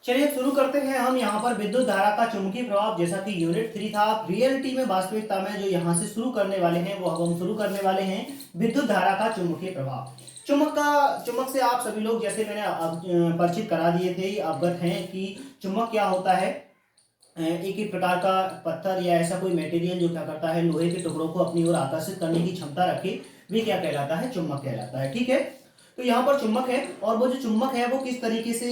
चलिए शुरू करते हैं हम यहाँ पर विद्युत धारा का चुंबकीय प्रभाव, जैसा कि यूनिट 3 था। रियलिटी में, वास्तविकता में जो यहाँ से शुरू करने वाले हैं वो अब हम शुरू करने वाले हैं विद्युत धारा का चुंबकीय प्रभाव। चुंबक से आप सभी लोग, जैसे मैंने परिचित करा दिए थे, अवगत हैं कि चुंबक क्या होता है। एक ही प्रकार का पत्थर या ऐसा कोई मटेरियल जो क्या करता है, लोहे के टुकड़ों को अपनी ओर आकर्षित करने की क्षमता रखे, वे क्या कहलाता है, चुंबक कहलाता है। ठीक है, तो यहाँ पर चुंबक है, और वो जो चुंबक है वो किस तरीके से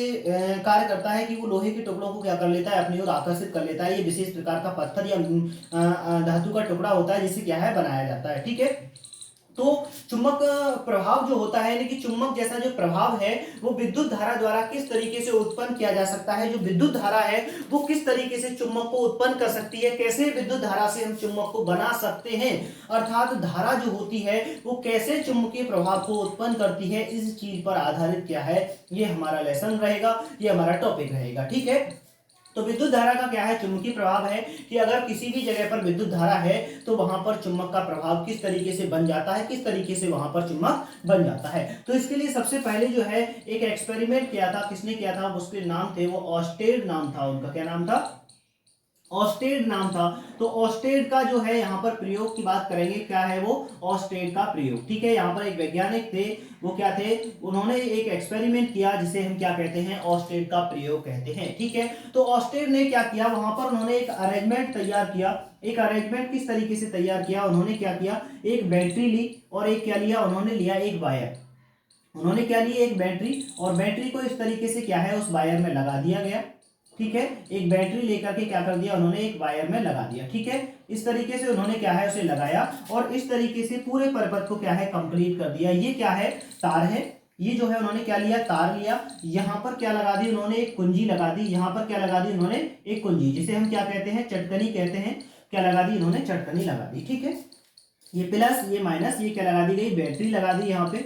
कार्य करता है कि वो लोहे के टुकड़ों को क्या कर लेता है, अपनी ओर आकर्षित कर लेता है। ये विशेष प्रकार का पत्थर या धातु का टुकड़ा होता है जिससे क्या है, बनाया जाता है। ठीक है, तो चुंबक प्रभाव जो होता है, यानी कि चुंबक जैसा जो प्रभाव है वो विद्युत धारा द्वारा किस तरीके से उत्पन्न किया जा सकता है। जो विद्युत धारा है वो किस तरीके से चुंबक को उत्पन्न कर सकती है, कैसे विद्युत धारा से हम चुंबक को बना सकते हैं, अर्थात धारा जो होती है वो कैसे चुंबकीय प्रभाव को उत्पन्न करती है, इस चीज पर आधारित क्या है, ये हमारा लेसन रहेगा, ये हमारा टॉपिक रहेगा। ठीक है, तो विद्युत धारा का क्या है, चुंबकीय प्रभाव है कि अगर किसी भी जगह पर विद्युत धारा है तो वहां पर चुंबक का प्रभाव किस तरीके से बन जाता है, किस तरीके से वहां पर चुंबक बन जाता है। तो इसके लिए सबसे पहले जो है एक एक्सपेरिमेंट किया था, किसने किया था, उसके नाम थे वो ऑस्टेड नाम था उनका। क्या नाम था, ऑस्टेड नाम था। तो ऑस्टेड का जो है यहाँ पर प्रयोग की बात करेंगे, क्या है वो ऑस्टेड का प्रयोग। ठीक है, यहाँ पर एक वैज्ञानिक थे, वो क्या थे, उन्होंने एक एक्सपेरिमेंट किया जिसे हम क्या कहते हैं, ऑस्टेड का प्रयोग कहते हैं। ठीक है, तो ऑस्टेड ने क्या किया, वहां पर उन्होंने एक अरेंजमेंट तैयार किया। एक अरेंजमेंट किस तरीके से तैयार किया, उन्होंने क्या किया, एक बैटरी ली और एक क्या लिया, उन्होंने लिया एक वायर। उन्होंने क्या लिया, एक बैटरी, और बैटरी को इस तरीके से क्या है, उस वायर में लगा दिया गया। ठीक है, एक बैटरी लेकर के क्या कर दिया, उन्होंने एक वायर में लगा दिया। ठीक है, इस तरीके से उन्होंने क्या है, उसे लगाया और इस तरीके से पूरे परपथ को क्या है, कंप्लीट कर दिया। ये क्या है, तार है। ये जो है उन्होंने क्या लिया, तार लिया, यहाँ पर क्या लगा दी उन्होंने, एक कुंजी लगा दी। यहाँ पर क्या लगा दी उन्होंने, एक कुंजी, जिसे हम क्या कहते हैं, चटकनी कहते हैं। क्या लगा दी इन्होंने, चटकनी लगा दी। ठीक है, ये प्लस ये माइनस, ये क्या लगा दी गई, बैटरी लगा दी। यहाँ पे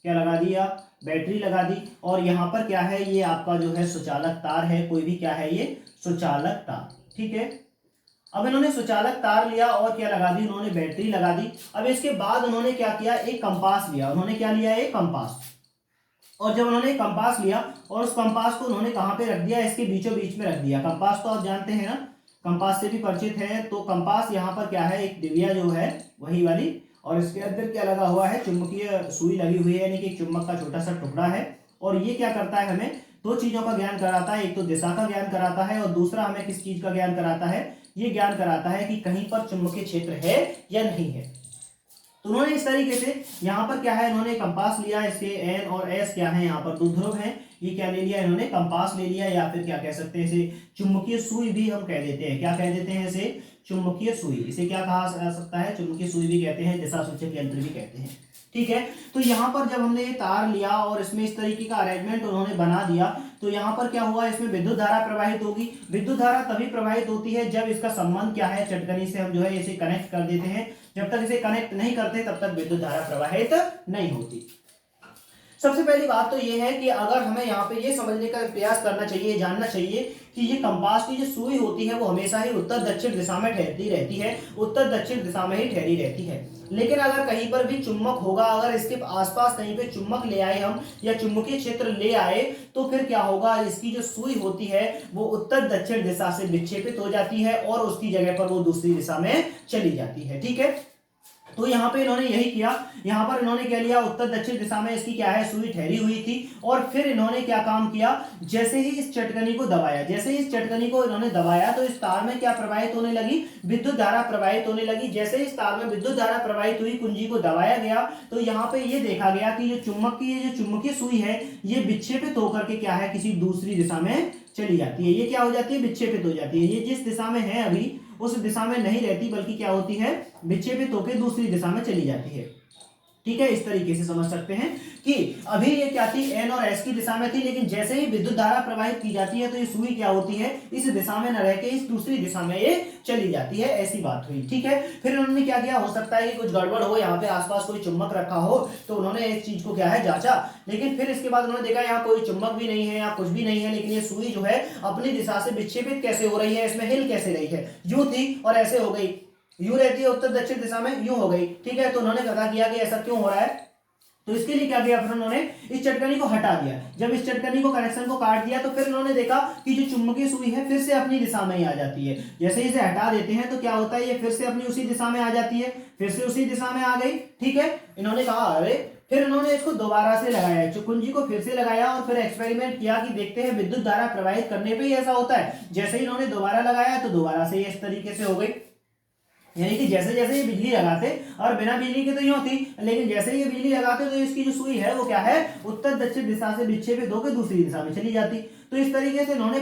क्या लगा दिया, बैटरी लगा दी। और यहाँ पर क्या है, ये आपका जो है सुचालक तार है, कोई भी क्या है, ये सुचालक तार। ठीक है, अब इन्होंने सुचालक तार लिया और क्या लगा दी, उन्होंने बैटरी लगा दी। अब इसके बाद उन्होंने क्या किया, एक कंपास लिया। उन्होंने क्या लिया, एक कंपास। और जब उन्होंने कंपास लिया और उस कंपास को उन्होंने कहाँ पे रख दिया, इसके बीचों बीच में रख दिया। कंपास तो आप जानते हैं ना, कंपास से भी परिचित है। तो कंपास यहाँ पर क्या है, एक डिबिया जो है वही वाली, और इसके अंदर क्या लगा हुआ है, चुंबकीय सुई लगी हुई है, यानी कि एक चुंबक का छोटा सा टुकड़ा है। और ये क्या करता है, हमें दो चीजों का ज्ञान कराता है, एक तो दिशा का ज्ञान कराता है और दूसरा हमें किस चीज का ज्ञान कराता है, ये ज्ञान कराता है कि कहीं पर चुंबकीय क्षेत्र है या नहीं है। तो उन्होंने इस तरीके से यहाँ पर क्या है, इन्होंने कंपास लिया, इसके एन और एस क्या है, यहाँ पर दो ध्रुव हैं। ये क्या ले लिया इन्होंने, कंपास ले लिया, या फिर क्या कह सकते हैं इसे, चुंबकीय सुई भी हम कह देते हैं। क्या कह देते हैं इसे, चुंबकीय सुई। इसे क्या कहा जा सकता है, चुंबकीय सुई भी कहते हैं, दिशा सूचक यंत्र भी कहते हैं। ठीक है, तो यहाँ पर जब हमने ये तार लिया और इसमें इस तरीके का अरेंजमेंट उन्होंने बना दिया, तो यहाँ पर क्या हुआ, इसमें विद्युत धारा प्रवाहित होगी। विद्युत धारा तभी प्रवाहित होती है जब इसका संबंध क्या है, चटकनी से हम जो है इसे कनेक्ट कर देते हैं। जब तक इसे कनेक्ट नहीं करते तब तक विद्युत धारा प्रवाहित नहीं होती। सबसे पहली बात तो ये है कि अगर हमें यहाँ पे ये समझने का प्रयास करना चाहिए, जानना चाहिए कि ये कंपास की जो सुई होती है वो हमेशा ही उत्तर दक्षिण दिशा में ठहरती रहती है, उत्तर दक्षिण दिशा में ही ठहरी रहती है। लेकिन अगर कहीं पर भी चुंबक होगा, अगर इसके आसपास कहीं पे चुंबक ले आए हम या चुंबकीय क्षेत्र ले आए, तो फिर क्या होगा, इसकी जो सुई होती है वो उत्तर दक्षिण दिशा से विक्षेपित हो जाती है और उसकी जगह पर वो दूसरी दिशा में चली जाती है। ठीक है, तो यहाँ पे इन्होंने यही किया। यहाँ पर इन्होंने क्या लिया, उत्तर दक्षिण दिशा में इसकी क्या है, सुई ठहरी हुई थी। और फिर इन्होंने क्या काम किया, जैसे ही इस चटकनी को दबाया, जैसे ही इस चटकनी को इन्होंने दबाया तो इस तार में क्या प्रवाहित होने लगी, विद्युत धारा प्रवाहित होने लगी। जैसे इस तार में विद्युत धारा प्रवाहित हुई, कुंजी को दबाया गया, तो यहाँ पे ये देखा गया कि जो चुंबक की जो चुंबकीय सुई है ये विक्षेपित होकर के क्या है, किसी दूसरी दिशा में चली जाती है। ये क्या हो जाती है, विक्षेपित हो जाती है। ये जिस दिशा में है अभी उस दिशा में नहीं रहती, बल्कि क्या होती है, विक्षेपित होकर दूसरी दिशा में चली जाती है। ठीक है, इस तरीके से समझ सकते हैं कि अभी ये क्या थी, एन और एस की दिशा में थी, लेकिन जैसे ही विद्युत धारा प्रवाहित की जाती है तो ये सुई क्या होती है, इस दिशा में न रह के इस दूसरी दिशा में ये चली जाती है। ऐसी बात हुई। ठीक है, फिर उन्होंने क्या किया, हो सकता है कि कुछ गड़बड़ हो, यहाँ पे आसपास कोई चुंबक रखा हो, तो उन्होंने इस चीज को क्या है, जांचा। लेकिन फिर इसके बाद उन्होंने देखा यहाँ कोई चुंबक भी नहीं है, यहाँ कुछ भी नहीं है, लेकिन ये सुई जो है अपनी दिशा से विक्षेपित कैसे हो रही है, इसमें हिल कैसे रही है, यूं थी और ऐसे हो गई, यूं रहती है उत्तर दक्षिण दिशा में, यूं हो गई। ठीक है, तो उन्होंने पता किया कि ऐसा क्यों हो रहा है। तो इसके लिए क्या किया, फिर उन्होंने इस चटकनी को हटा दिया। जब इस चटकनी को कनेक्शन को काट दिया तो फिर उन्होंने देखा कि जो चुंबकीय सुई है फिर से अपनी दिशा में ही आ जाती है। जैसे इसे हटा देते हैं तो क्या होता है, ये फिर से अपनी उसी दिशा में आ जाती है, फिर से उसी दिशा में आ गई। ठीक है, इन्होंने कहा अरे, फिर उन्होंने इसको दोबारा से लगाया, कुंजी को फिर से लगाया और फिर एक्सपेरिमेंट किया कि देखते हैं विद्युत धारा प्रवाहित करने पे ही ऐसा होता है। जैसे ही इन्होंने दोबारा लगाया तो दोबारा से इस तरीके से हो गई। यानी कि जैसे जैसे ये बिजली लगाते, और बिना बिजली के तो यूं होती, लेकिन जैसे ही ये बिजली लगाते तो इसकी जो सुई है वो क्या है, उत्तर दक्षिण दिशा से विक्षेपित होकर दूसरी दिशा में चली जाती। तो इस तरीके से इन्होंने,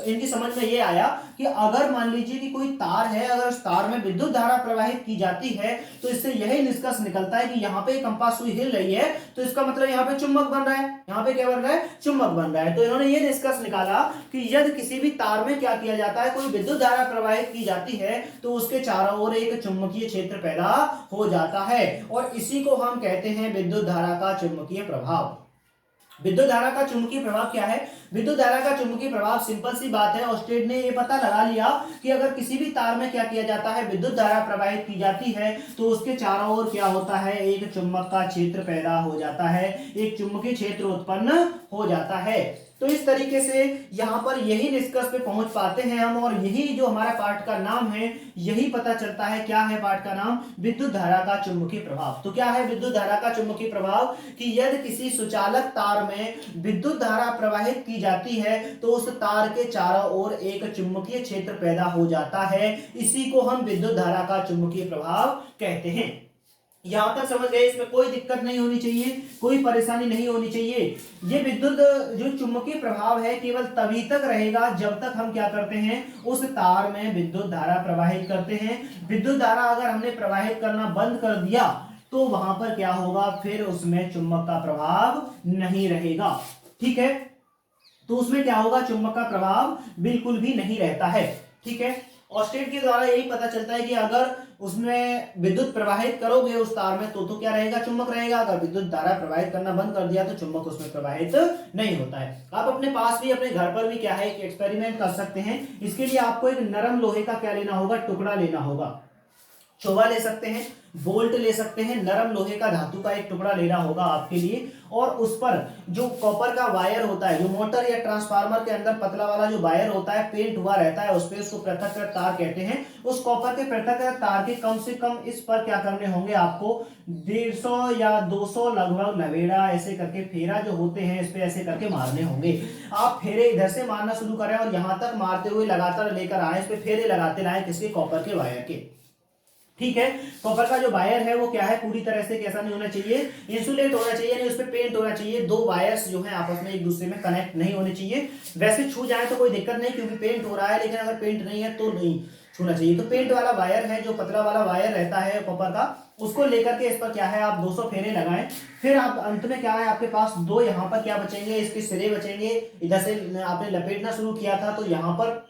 इनकी समझ में ये आया कि अगर मान लीजिए कि कोई तार है, अगर उस तार में विद्युत धारा प्रवाहित की जाती है तो इससे यही निष्कर्ष निकलता है कि यहाँ पे कंपास सुई हिल रही है तो इसका मतलब यहाँ पे चुंबक बन रहा है। यहाँ पे क्या बन रहा है, चुंबक बन रहा है। तो इन्होंने ये निष्कर्ष निकाला कि यदि किसी भी तार में क्या किया जाता है, कोई विद्युत धारा प्रवाहित की जाती है तो उसके चारों ओर एक चुंबकीय क्षेत्र पैदा हो जाता है, और इसी को हम कहते हैं विद्युत धारा का चुंबकीय प्रभाव। विद्युत धारा का चुंबकीय प्रभाव क्या है, विद्युत धारा का चुंबकीय प्रभाव सिंपल सी बात है। ऑस्टेड ने ये पता लगा लिया कि अगर किसी भी तार में क्या किया जाता है, विद्युत धारा प्रवाहित की जाती है तो उसके चारों ओर क्या होता है, एक चुंबक का क्षेत्र पैदा हो जाता है, एक चुंबकीय क्षेत्र उत्पन्न हो जाता है। तो इस तरीके से यहाँ पर यही निष्कर्ष पे पहुंच पाते हैं हम, और यही जो हमारा पाठ का नाम है, यही पता चलता है। क्या है पाठ का नाम, विद्युत धारा का चुंबकीय प्रभाव। तो क्या है विद्युत धारा का चुंबकीय प्रभाव, कि यदि किसी सुचालक तार में विद्युत धारा प्रवाहित की जाती है तो उस तार के चारों ओर एक चुंबकीय क्षेत्र पैदा हो जाता है। इसी को हम विद्युत धारा का चुंबकीय प्रभाव कहते हैं। यहां तक समझ गए, इसमें कोई दिक्कत नहीं होनी चाहिए, कोई परेशानी नहीं होनी चाहिए। ये विद्युत जो चुंबकीय प्रभाव है केवल तभी तक रहेगा जब तक हम क्या करते हैं, उस तार में विद्युत धारा प्रवाहित करते हैं। विद्युत धारा अगर हमने प्रवाहित करना बंद कर दिया तो वहां पर क्या होगा, फिर उसमें चुंबक का प्रभाव नहीं रहेगा। ठीक है, तो उसमें क्या होगा, चुंबक का प्रभाव बिल्कुल भी नहीं रहता है। ठीक है, ऑस्टेड के द्वारा यही पता चलता है कि अगर उसमें विद्युत प्रवाहित करोगे उस तार में तो क्या रहेगा, चुंबक रहेगा। अगर विद्युत धारा प्रवाहित करना बंद कर दिया तो चुंबक उसमें प्रवाहित नहीं होता है। आप अपने पास भी, अपने घर पर भी क्या है, एक एक्सपेरिमेंट कर सकते हैं। इसके लिए आपको एक नरम लोहे का क्या लेना होगा, टुकड़ा लेना होगा। चोवा ले सकते हैं, बोल्ट ले सकते हैं, नरम लोहे का धातु का एक टुकड़ा लेना होगा आपके लिए, और उस पर जो कॉपर का वायर होता है, जो मोटर या ट्रांसफार्मर के अंदर पतला वाला जो वायर होता है, पेंट हुआ रहता है उस पर, उसको पृथक तार कहते हैं। उस कॉपर के पृथक तार के कम से कम इस पर क्या करने होंगे आपको, 150 या 200 लगभग लवेड़ा ऐसे करके, फेरा जो होते हैं इस पे ऐसे करके मारने होंगे। आप फेरे इधर से मारना शुरू करें और यहां तक मारते हुए लगातार लेकर आए, इस पे फेरे लगाते लाए किसके, कॉपर के वायर के। ठीक है, कॉपर का जो वायर है वो क्या है, पूरी तरह से कैसा नहीं होना चाहिए, इंसुलेट होना चाहिए, नहीं उस पर पेंट होना चाहिए। दो वायर्स जो है आपस में एक दूसरे में कनेक्ट नहीं होने चाहिए। वैसे छू जाए तो कोई दिक्कत नहीं क्योंकि पेंट हो रहा है, लेकिन अगर पेंट नहीं है तो नहीं छूना चाहिए। तो पेंट वाला वायर है, जो पतला वाला वायर रहता है कॉपर का, उसको लेकर के इस पर क्या है आप 200 फेरे लगाएं। फिर आप अंत में क्या है, आपके पास दो यहाँ पर क्या बचेंगे, इसके सिरे बचेंगे। इधर से आपने लपेटना शुरू किया था तो यहाँ पर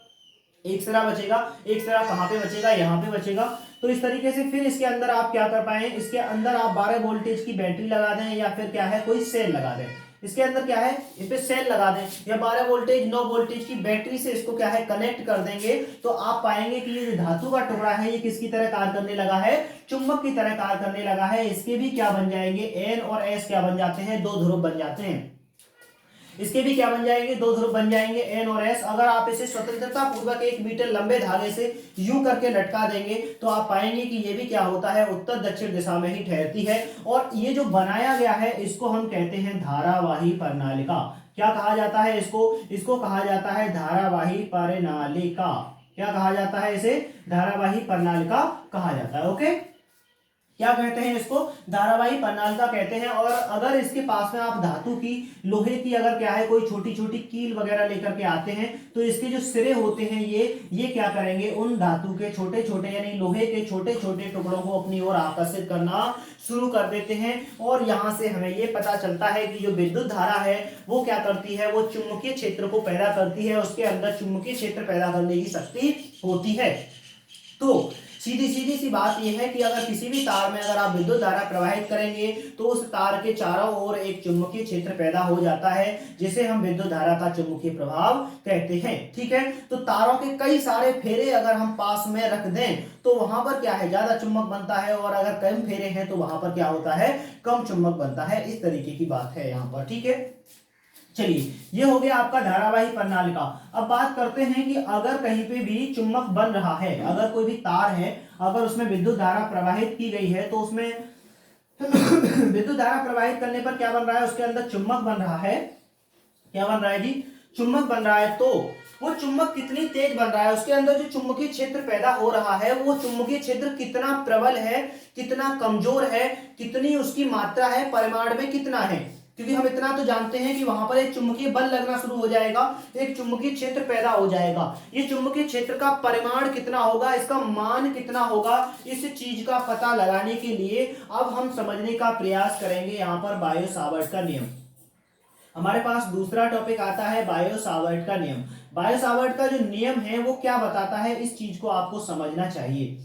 एक सिरा बचेगा, एक सिरा कहाँ पे बचेगा, यहाँ पे बचेगा। तो इस तरीके से फिर इसके अंदर आप क्या कर पाए, इसके अंदर आप 12 वोल्टेज की बैटरी लगा दें या फिर क्या है कोई सेल लगा दें। इसके अंदर क्या है, इस पे सेल लगा दें या 12 वोल्टेज 9 वोल्टेज की बैटरी से इसको क्या है कनेक्ट कर देंगे, तो आप पाएंगे कि ये जो धातु का टुकड़ा है ये किसकी तरह कार्य करने लगा है, चुंबक की तरह कार्य करने लगा है। इसके भी क्या बन जाएंगे, एन और एस क्या बन जाते हैं, दो ध्रुव बन जाते हैं। इसके भी क्या बन जाएंगे, दो ध्रुव बन जाएंगे, एन और एस। अगर आप इसे स्वतंत्रता पूर्वक 1 मीटर लंबे धागे से यूं करके लटका देंगे तो आप पाएंगे कि ये भी क्या होता है, उत्तर दक्षिण दिशा में ही ठहरती है। और ये जो बनाया गया है इसको हम कहते हैं धारावाही प्रणालिका। क्या कहा जाता है इसको कहा जाता है धारावाही प्रणालिका। क्या कहा जाता है, इसे धारावाही प्रणालिका कहा जाता है। ओके, क्या कहते हैं इसको, धारावाही प्रणालिका कहते हैं। और अगर इसके पास में आप धातु की, लोहे की अगर क्या है कोई छोटी छोटी कील वगैरह लेकर के आते हैं तो इसके जो सिरे होते हैं ये क्या करेंगे, उन धातु के छोटे छोटे यानी लोहे के छोटे छोटे टुकड़ों को अपनी ओर आकर्षित करना शुरू कर देते हैं। और यहां से हमें ये पता चलता है कि जो विद्युत धारा है वो क्या करती है, वो चुंबकीय क्षेत्र को पैदा करती है, उसके अंदर चुंबकीय क्षेत्र पैदा करने की शक्ति होती है। तो सीधी सीधी सी बात यह है कि अगर किसी भी तार में अगर आप विद्युत धारा प्रवाहित करेंगे तो उस तार के चारों ओर एक चुंबकीय क्षेत्र पैदा हो जाता है, जिसे हम विद्युत धारा का चुंबकीय प्रभाव कहते हैं। ठीक है, तो तारों के कई सारे फेरे अगर हम पास में रख दें तो वहां पर क्या है, ज्यादा चुंबक बनता है, और अगर कम फेरे हैं तो वहां पर क्या होता है, कम चुंबक बनता है। इस तरीके की बात है यहाँ पर। ठीक है, चलिए ये हो गया आपका धारावाही प्रणाली का। अब बात करते हैं कि अगर कहीं पे भी चुंबक बन रहा है, अगर कोई भी तार है, अगर उसमें विद्युत धारा प्रवाहित की गई है तो उसमें विद्युत धारा प्रवाहित करने पर क्या बन रहा है, उसके अंदर चुंबक बन रहा है। क्या बन रहा है जी, चुंबक बन रहा है। तो वो चुंबक कितनी तेज बन रहा है, उसके अंदर जो चुंबकीय क्षेत्र पैदा हो रहा है वो चुंबकीय क्षेत्र कितना प्रबल है, कितना कमजोर है, कितनी उसकी मात्रा है, परिमाण में कितना है। क्योंकि हम इतना तो जानते हैं कि वहां पर एक चुंबकीय बल लगना शुरू हो जाएगा, एक चुंबकीय क्षेत्र पैदा हो जाएगा। ये चुंबकीय क्षेत्र का परिमाण कितना होगा, इसका मान कितना होगा, इस चीज का पता लगाने के लिए अब हम समझने का प्रयास करेंगे यहाँ पर बायो सावर्ट का नियम। हमारे पास दूसरा टॉपिक आता है बायो सावर्ट का नियम। बायो सावर्ट का जो नियम है वो क्या बताता है, इस चीज को आपको समझना चाहिए।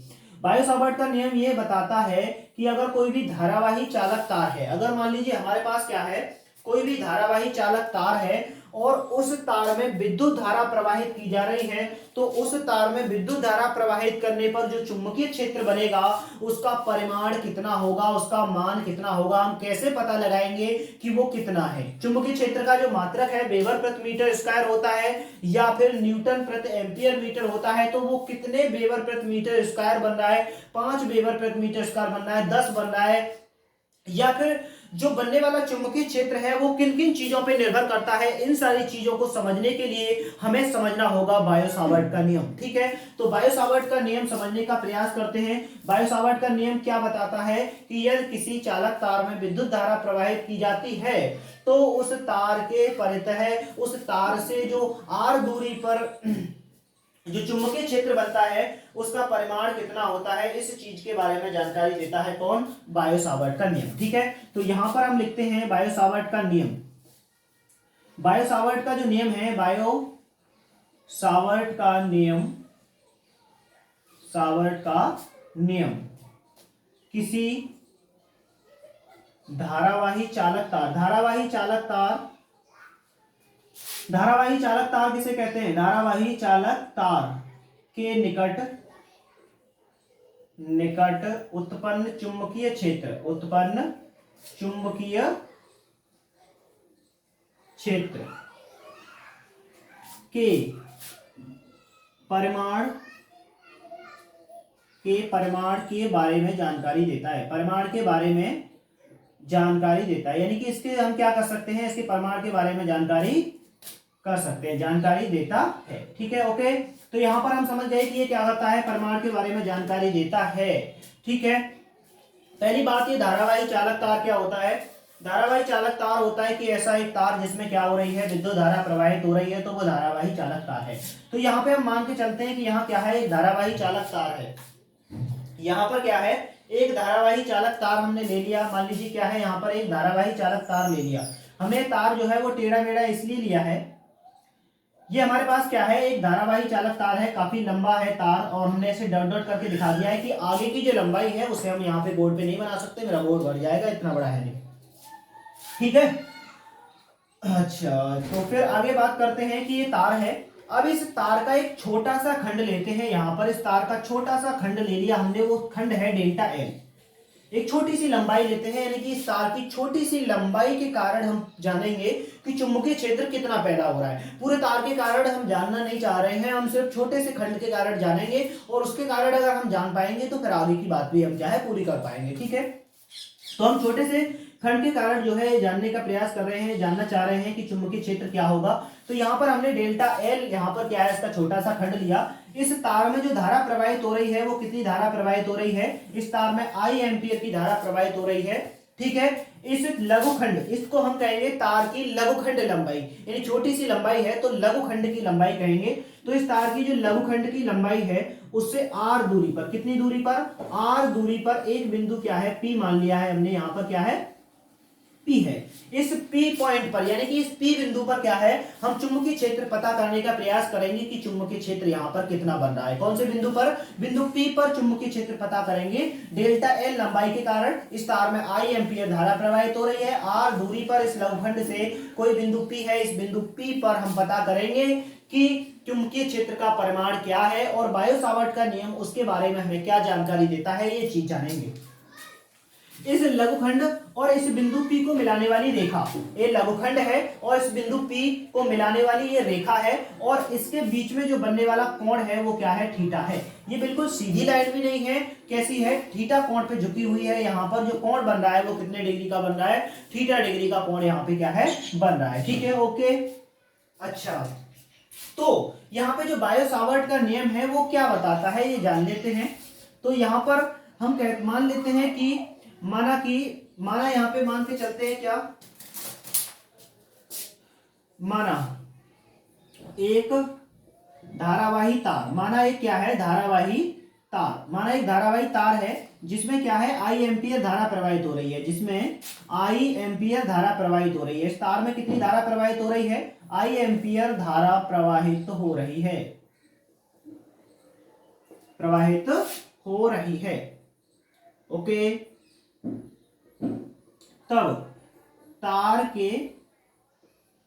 बायो सावर्ट का नियम ये बताता है कि अगर कोई भी धारावाही चालक तार है, अगर मान लीजिए हमारे पास क्या है, कोई भी धारावाही चालक तार है और उस तार में विद्युत धारा प्रवाहित की जा रही है, तो उस तार में विद्युत धारा प्रवाहित करने पर जो चुंबकीय क्षेत्र बनेगा उसका परिमाण कितना होगा, उसका मान कितना होगा। हम कैसे पता लगाएंगे कि वो कितना है। चुंबकीय क्षेत्र का जो मात्रक है वेबर प्रति मीटर स्क्वायर होता है या फिर न्यूटन प्रति एम्पियर मीटर होता है, तो वो कितने वेबर प्रति मीटर स्क्वायर बन रहा है, 5 वेबर प्रति मीटर स्क्वायर बन रहा है, 10 बन रहा है, या फिर जो बनने वाला चुंबकीय क्षेत्र है वो किन किन चीजों पे निर्भर करता है। इन सारी चीजों को समझने के लिए हमें समझना होगा बायो सावर्ट का नियम। ठीक है, तो बायो सावर्ट का नियम समझने का प्रयास करते हैं। बायो सावर्ट का नियम क्या बताता है कि यदि किसी चालक तार में विद्युत धारा प्रवाहित की जाती है तो उस तार के परितः, उस तार से जो r दूरी पर जो चुंबकीय क्षेत्र बनता है उसका परिमाण कितना होता है, इस चीज के बारे में जानकारी देता है कौन, बायो सावर्ट का नियम। ठीक है, तो यहां पर हम लिखते हैं बायो सावर्ट का नियम। बायो सावर्ट का जो नियम है, बायो सावर्ट का नियम, सावर्ट का नियम किसी धारावाही चालक तार, धारावाही चालक तार, धारावाही चालक तार किसे कहते हैं, धारावाही चालक तार के निकट उत्पन्न चुंबकीय क्षेत्र, उत्पन्न चुंबकीय क्षेत्र के परिमाण के बारे में जानकारी देता है, परिमाण के बारे में जानकारी देता है। यानी कि इसके हम क्या कर सकते हैं, इसके परिमाण के बारे में जानकारी कर सकते हैं, जानकारी देता है। ठीक है, ओके, तो यहां पर हम समझ गए कि ये क्या करता है, परिमाण के बारे में जानकारी देता है। ठीक है, पहली बात, ये धारावाही चालक तार क्या होता है। धारावाही चालक तार होता है कि ऐसा एक तार जिसमें क्या हो रही है, विद्युत धारा प्रवाहित हो रही है, तो वो धारावाही चालक तार है। तो यहाँ पे हम मान के चलते हैं कि यहाँ क्या है, एक धारावाही चालक तार है। यहाँ पर क्या है, एक धारावाही चालक तार हमने ले लिया। मान लीजिए क्या है, यहाँ पर एक धारावाही चालक तार ले लिया हमने। तार जो है वो टेढ़ा मेढ़ा इसलिए लिया है, ये हमारे पास क्या है, एक धारावाही चालक तार है, काफी लंबा है तार, और हमने इसे डॉट डॉट करके दिखा दिया है कि आगे की जो लंबाई है उसे हम यहाँ पे बोर्ड पे नहीं बना सकते, मेरा बोर्ड बढ़ जाएगा, इतना बड़ा है नहीं। ठीक है, अच्छा, तो फिर आगे बात करते हैं कि ये तार है। अब इस तार का एक छोटा सा खंड लेते हैं, यहाँ पर इस तार का छोटा सा खंड ले लिया हमने, वो खंड है डेल्टा एल। एक छोटी सी लंबाई लेते हैं, यानी कि इस तार की छोटी सी लंबाई के कारण हम जानेंगे कि चुंबकीय क्षेत्र कितना पैदा हो रहा है। पूरे तार के कारण हम जानना नहीं चाह रहे हैं, हम सिर्फ छोटे से खंड के कारण जानेंगे, और उसके कारण अगर हम जान पाएंगे तो फिर आगे की बात भी हम क्या है, पूरी कर पाएंगे। ठीक है, तो हम छोटे से खंड के कारण जो है जानने का प्रयास कर रहे हैं, जानना चाह रहे हैं कि चुंबकीय क्षेत्र क्या होगा। तो यहाँ पर हमने डेल्टा एल, यहाँ पर क्या है, इसका छोटा सा खंड लिया। इस तार में जो धारा प्रवाहित हो रही है वो कितनी धारा प्रवाहित हो रही है, इस तार में आई एम्पियर की धारा प्रवाहित हो रही है। ठीक है, इस लघुखंड, इसको हम कहेंगे तार की लघुखंड लंबाई, यानी छोटी सी लंबाई है तो लघुखंड की लंबाई कहेंगे। तो इस तार की जो लघुखंड की लंबाई है उससे आर दूरी पर, कितनी दूरी पर, आर दूरी पर एक बिंदु क्या है, पी मान लिया है हमने, यहाँ पर क्या है, पी है। इस P पॉइंट पर यानी कि इस P बिंदु पर क्या है, हम चुंबकीय क्षेत्र पता करने का प्रयास करेंगे कि चुंबकीय क्षेत्र यहां पर कितना बन रहा है। कौन से बिंदु पर, बिंदु P पर चुंबकीय क्षेत्र पता करेंगे। डेल्टा L लंबाई के कारण इस तार में I एंपियर धारा प्रवाहित हो रही है। R दूरी पर इस लघुखंड से कोई बिंदु P है, इस बिंदु P पर हम पता करेंगे कि चुंबकीय क्षेत्र का परिमाण क्या है और बायो सावर्ट का नियम उसके बारे में हमें क्या जानकारी देता है, ये चीज जानेंगे। इस लघुखंड और इस बिंदु P को मिलाने वाली रेखा, ये लघुखंड है और इस बिंदु P को मिलाने वाली ये रेखा है और इसके बीच में जो बनने वाला कोण है वो क्या है, थीटा है। ये बिल्कुल सीधी लाइन भी नहीं है, कैसी है, थीटा कोण पे झुकी हुई है। यहाँ पर जो कोण बन रहा है वो कितने डिग्री का बन रहा है, थीटा डिग्री का कोण यहाँ पे क्या है, बन रहा है। ठीक है, ओके। अच्छा, तो यहाँ पे जो बायो सावर्ट का नियम है वो क्या बताता है, ये जान लेते हैं। तो यहाँ पर हम मान लेते हैं कि माना यहाँ पे मान के चलते हैं क्या, माना एक धारावाही तार, माना एक क्या है, धारावाही तार, माना एक धारावाही तार है जिसमें क्या है, I एंपियर धारा प्रवाहित हो रही है, जिसमें I एंपियर धारा प्रवाहित हो रही है। इस तार में कितनी धारा प्रवाहित हो रही है, I एंपियर धारा प्रवाहित हो रही है, प्रवाहित हो रही है। ओके, तब तार के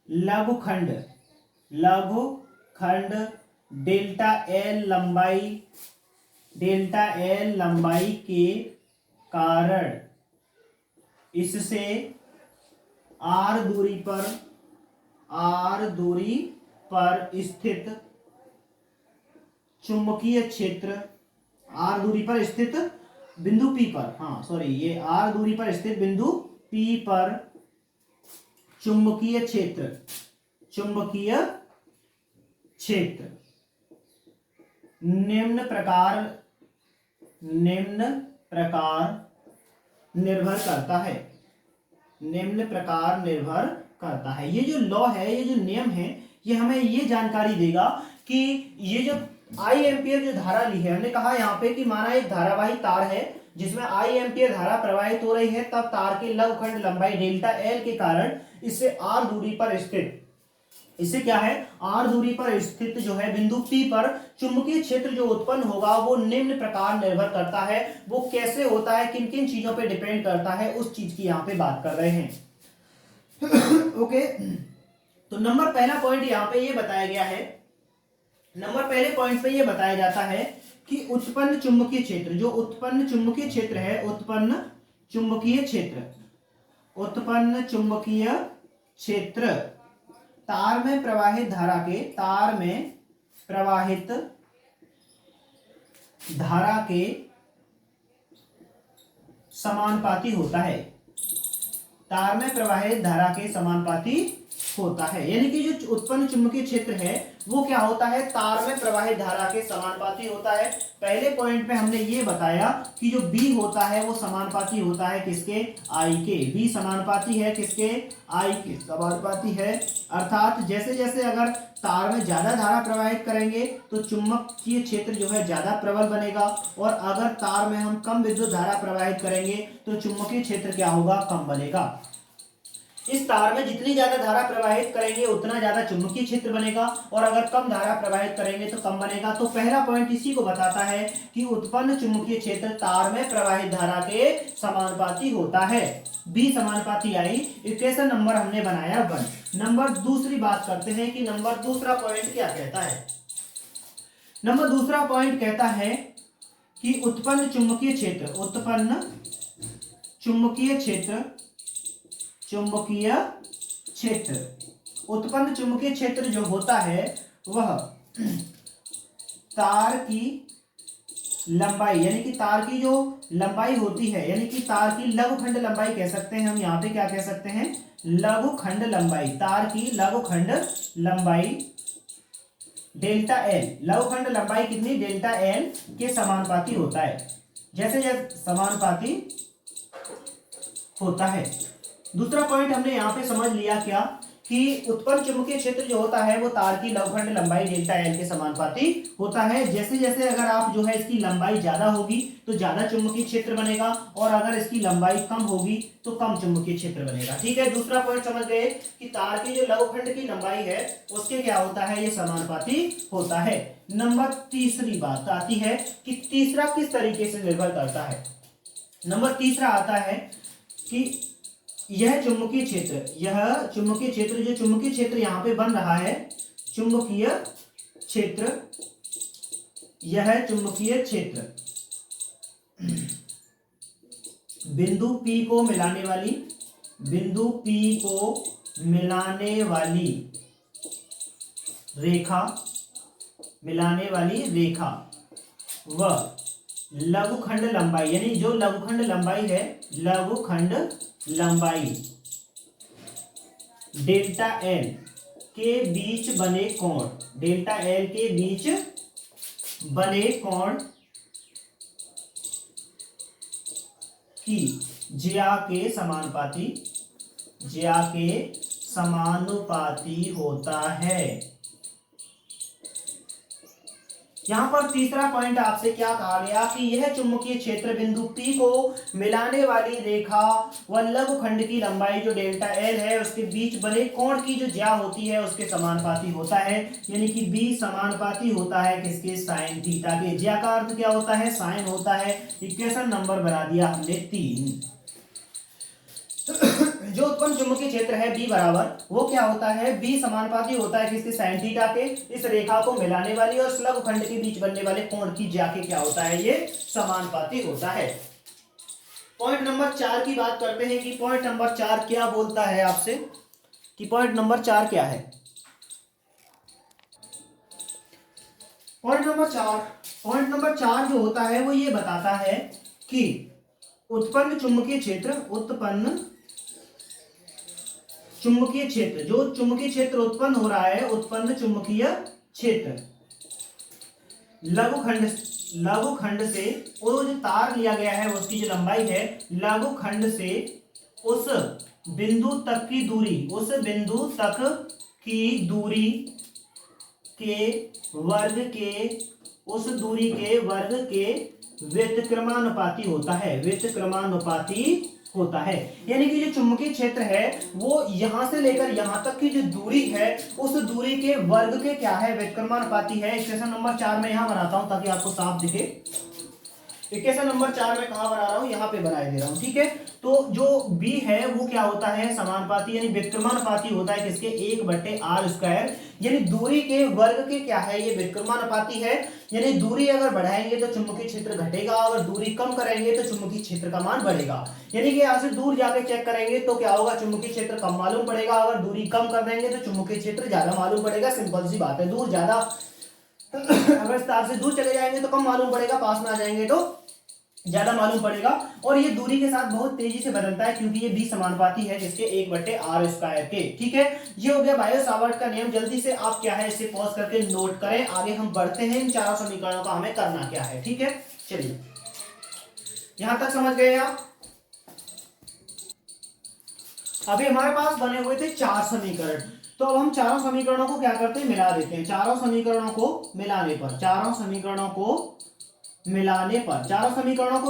लघुखंड डेल्टा एल लंबाई के कारण इससे R दूरी पर स्थित चुंबकीय क्षेत्र, R दूरी पर स्थित बिंदु P पर, हाँ सॉरी, ये R दूरी पर स्थित बिंदु P पर चुंबकीय क्षेत्र निम्न प्रकार निर्भर करता है। ये जो लॉ है, ये जो नियम है, ये हमें ये जानकारी देगा कि ये जो I एंपियर जो धारा ली है, हमने कहा यहाँ पे कि माना एक धारावाही तार है जिसमें I एंपियर धारा प्रवाहित हो रही है, तब तार के लघुखंड लंबाई डेल्टा L के कारण इससे R दूरी पर स्थित, इससे क्या है, R दूरी पर स्थित जो है बिंदु P पर चुंबकीय क्षेत्र जो उत्पन्न होगा वो निम्न प्रकार निर्भर करता है। वो कैसे होता है, किन किन चीजों पे डिपेंड करता है, उस चीज की यहाँ पे बात कर रहे हैं। ओके, तो नंबर पहला पॉइंट यहाँ पे ये बताया गया है, नंबर पहले पॉइंट पे ये बताया जाता है कि उत्पन्न चुंबकीय क्षेत्र, जो उत्पन्न चुंबकीय क्षेत्र है, उत्पन्न चुंबकीय क्षेत्र तार में प्रवाहित धारा के समानुपाती होता है, तार में प्रवाहित धारा के समानुपाती होता है। यानी कि जो उत्पन्न चुंबकीय क्षेत्र है वो क्या होता है, तार में प्रवाहित धारा के समानुपाती होता है। पहले पॉइंट पे हमने ये बताया कि जो B होता है वो समानुपाती होता है किसके, I के। B समानुपाती है किसके, I के समानुपाती है। अर्थात जैसे जैसे अगर तार में ज्यादा धारा प्रवाहित करेंगे तो चुंबकीय क्षेत्र जो है ज्यादा प्रबल बनेगा, और अगर तार में हम कम विद्युत धारा प्रवाहित करेंगे तो चुंबकीय क्षेत्र क्या होगा, कम बनेगा। इस तार में जितनी ज्यादा धारा प्रवाहित करेंगे उतना ज्यादा चुंबकीय क्षेत्र बनेगा, और अगर कम धारा प्रवाहित करेंगे तो कम बनेगा। तो पहला पॉइंट इसी को बताता है कि उत्पन्न चुंबकीय क्षेत्र तार में प्रवाहित धारा के समानुपाती होता है। बी समानुपाती आई, इक्वेशन नंबर हमने बनाया 1। नंबर दूसरी बात करते हैं कि नंबर दूसरा पॉइंट क्या कहता है। नंबर दूसरा पॉइंट कहता है कि उत्पन्न चुंबकीय क्षेत्र जो होता है वह तार की लंबाई, यानी कि तार की जो लंबाई होती है, यानी कि तार की लघुखंड लंबाई कह सकते हैं हम, यहाँ पे क्या कह सकते हैं, लघुखंड लंबाई, तार की लघुखंड लंबाई डेल्टा एल, लघुखंड लंबाई कितनी, डेल्टा एल के समानुपाती होता है। जैसे जैसे समानुपाती होता है। दूसरा पॉइंट हमने यहाँ पे समझ लिया क्या, कि कि उत्पन्न चुंबकीय क्षेत्र जो होता है वो तार की लवखंड लंबाई डेल्टा एल के समानुपाती होता है। जैसे जैसे अगर आप जो है इसकी लंबाई ज्यादा होगी तो ज्यादा चुंबकीय क्षेत्र बनेगा, और अगर इसकी लंबाई कम होगी तो कम चुंबकीय क्षेत्र बनेगा। ठीक है, दूसरा पॉइंट समझ गए कि तार की जो लवखंड की लंबाई है उसके क्या होता है, ये समानुपाती होता है। नंबर तीसरी बात आती है कि तीसरा किस तरीके से निर्भर करता है। नंबर तीसरा आता है कि यह चुंबकीय क्षेत्र, जो चुंबकीय क्षेत्र यहां पे बन रहा है, चुंबकीय क्षेत्र, यह चुंबकीय क्षेत्र बिंदु P को मिलाने वाली रेखा व लघुखंड लंबाई, यानी जो लघुखंड लंबाई है, लघुखंड लंबाई डेल्टा एल के बीच बने कोण, डेल्टा एल के बीच बने कोण की ज्या के समानुपाती होता है। यहां पर तीसरा पॉइंट आपसे क्या कहा गया कि यह चुंबकीय क्षेत्र बिंदु P को मिलाने वाली रेखा व लघुखंड की लंबाई जो डेल्टा एल है उसके बीच बने कोण की जो ज्या होती है उसके समानुपाती होता है। यानी कि B समानुपाती होता है किसके, साइन थीटा के। ज्या का अर्थ क्या होता है, साइन होता है। इक्वेशन नंबर बना दिया हमने 3। जो उत्पन्न चुंबकीय क्षेत्र है B बराबर, वो क्या होता है, B समानुपाती होता है किसके, साइन थीटा के। इस रेखा को मिलाने वाली और लघुखंड के बीच बनने वाले कोण की ज्या के क्या होता है, ये समानुपाती होता है। पॉइंट नंबर 4 की बात करते हैं कि पॉइंट नंबर 4 क्या बोलता है आपसे, कि पॉइंट नंबर 4 क्या है। पॉइंट नंबर 4 जो होता है वो ये बताता है कि उत्पन्न चुंबकीय क्षेत्र, जो चुंबकीय क्षेत्र उत्पन्न हो रहा है, उत्पन्न चुंबकीय क्षेत्र लघुखंड से, और जो तार लिया गया है उसकी जो लंबाई है, लघुखंड से उस बिंदु तक की दूरी के वर्ग के व्युत्क्रमानुपाती होता है। यानी कि जो चुंबकीय क्षेत्र है वो यहां से लेकर यहां तक की जो दूरी है उस दूरी के वर्ग के क्या है, व्युत्क्रमानुपाती है। इक्वेशन नंबर 4 में यहां बनाता हूं ताकि आपको साफ दिखे। इक्वेशन नंबर 4 में कहां बना रहा हूं, यहां पे बनाए दे रहा हूं। ठीक है, तो जो B है वो क्या होता है, समानुपाती यानी व्युत्क्रमानुपाती होता है किसके, 1/r²। यानी दूरी के वर्ग के क्या है, ये व्युत्क्रमानुपाती है। यानी दूरी अगर बढ़ाएंगे तो चुंबकीय क्षेत्र घटेगा, अगर दूरी कम करेंगे तो चुंबकीय क्षेत्र का मान बढ़ेगा। यानी कि यहाँ से दूर जाकर चेक करेंगे तो क्या होगा, चुंबकीय क्षेत्र कम मालूम पड़ेगा, अगर दूरी कम कर देंगे तो चुंबकीय क्षेत्र ज्यादा मालूम पड़ेगा। सिंपल सी बात है, दूर ज्यादा अगर इस तार से दूर चले जाएंगे तो कम मालूम पड़ेगा, पास में आ जाएंगे तो ज्यादा मालूम पड़ेगा। और ये दूरी के साथ बहुत तेजी से बदलता है क्योंकि ये B समानुपाती है जिसके 1/r² के। ठीक है, ये हो गया बायो सावर्ट का नियम। जल्दी से आप क्या है इसे पॉज करके नोट करें, आगे हम बढ़ते हैं इन चारों समीकरणों का हमें करना क्या है। ठीक है, चलिए यहां तक समझ गए आप। अभी हमारे पास बने हुए थे 4 समीकरण, तो अब हम चारों समीकरणों को क्या करते हैं, मिला देते हैं। चारों समीकरणों को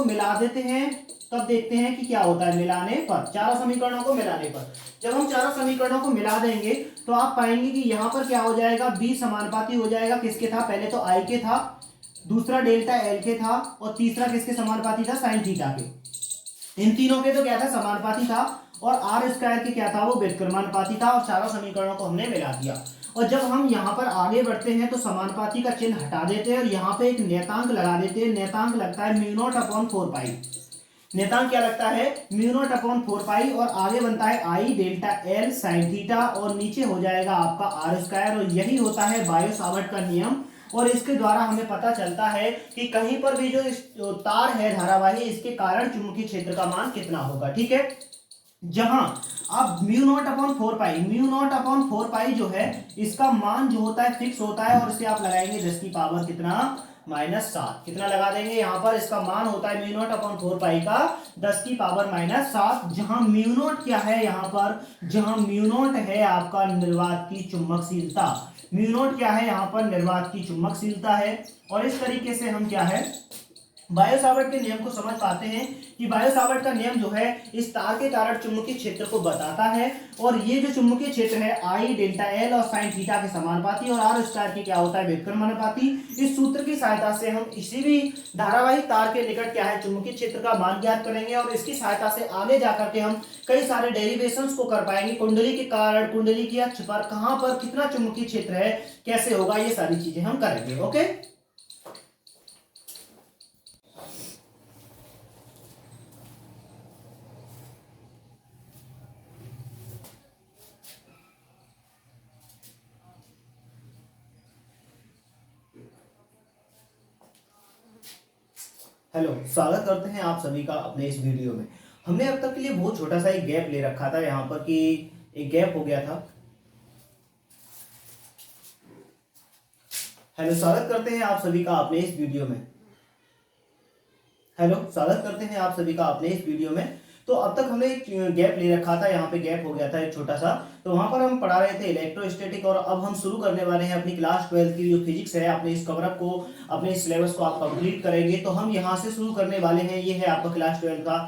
मिला देते हैं, तब देखते हैं कि क्या होता है मिलाने पर। चारों समीकरणों को मिलाने पर जब हम चारों समीकरणों को मिला देंगे तो आप पाएंगे कि यहां पर क्या हो जाएगा, B समानुपाती हो जाएगा किसके था, पहले तो I के था, दूसरा डेल्टा L के था, और तीसरा किसके समानुपाती था, साइन थीटा के। इन तीनों के तो क्या था, समानुपाती था, और r² के क्या था, वो व्युत्क्रमानुपाती था। और चारों समीकरणों को हमने मिला दिया। और जब हम यहाँ पर आगे बढ़ते हैं तो समानुपाती का चिन्ह हटा देते हैं और यहाँ पे एक नियतांक लगा देते हैं। नियतांक लगता है μ0/4π। नियतांक क्या लगता है, μ0/4π, और आगे बनता है I delta L sine theta, और नीचे हो जाएगा आपका r²। और यही होता है बायो सावर्ट का नियम। और इसके द्वारा हमें पता चलता है कि कहीं पर भी जो तार है धारावाही, इसके कारण चुंबकीय क्षेत्र का मान कितना होगा। ठीक है, जहां अब μ0/4π जो है इसका मान जो होता है फिक्स होता है, और इसे आप लगाएंगे 10 की पावर कितना, -7 कितना लगा देंगे यहाँ पर, इसका मान होता है म्यू नॉट अपॉन 4 पाई का 10 की पावर -7, जहां म्यू नॉट क्या है यहाँ पर, जहां म्यू नॉट है आपका निर्वात की चुंबकशीलता, म्यू नॉट क्या है यहाँ पर, निर्वात की चुंबकशीलता है। और इस तरीके से हम क्या है बायो सावर्ट के नियम को समझ पाते हैं कि बायो सावर्ट का नियम जो है इस तार के कारण चुंबकीय क्षेत्र को बताता है, और ये जो चुंबकीय क्षेत्र है आई डेल्टा एल और साइन थीटा के समानुपाती और आर स्टार की क्या होता है, व्युत्क्रमानुपाती। इस सूत्र की सहायता से हम किसी भी धारावाहिक तार के निकट क्या है चुंबकीय क्षेत्र का मान ज्ञात करेंगे, और इसकी सहायता से आगे जाकर के हम कई सारे डेरिवेशंस को कर पाएंगे। कुंडली के कारण, कुंडली के अक्ष पर कहां पर कितना चुंबकीय क्षेत्र है, कैसे होगा, ये सारी चीजें हम करेंगे। ओके, हेलो, स्वागत करते हैं आप सभी का अपने इस वीडियो में। हमने अब तक के लिए बहुत छोटा सा एक गैप ले रखा था यहाँ पर कि एक गैप हो गया था। हेलो, स्वागत करते हैं आप सभी का अपने इस वीडियो में। हेलो, स्वागत करते हैं आप सभी का अपने इस वीडियो में। तो अब तक हमने एक गैप ले रखा था, यहाँ पे गैप हो गया था एक छोटा सा। तो वहां पर हम पढ़ा रहे थे इलेक्ट्रोस्टैटिक, और अब हम शुरू करने वाले हैं अपनी क्लास 12 की जो फिजिक्स है। अपने इस कवरअप को, अपने सिलेबस को आप कंप्लीट करेंगे, तो हम यहाँ से शुरू करने वाले हैं। ये है आपका क्लास 12 का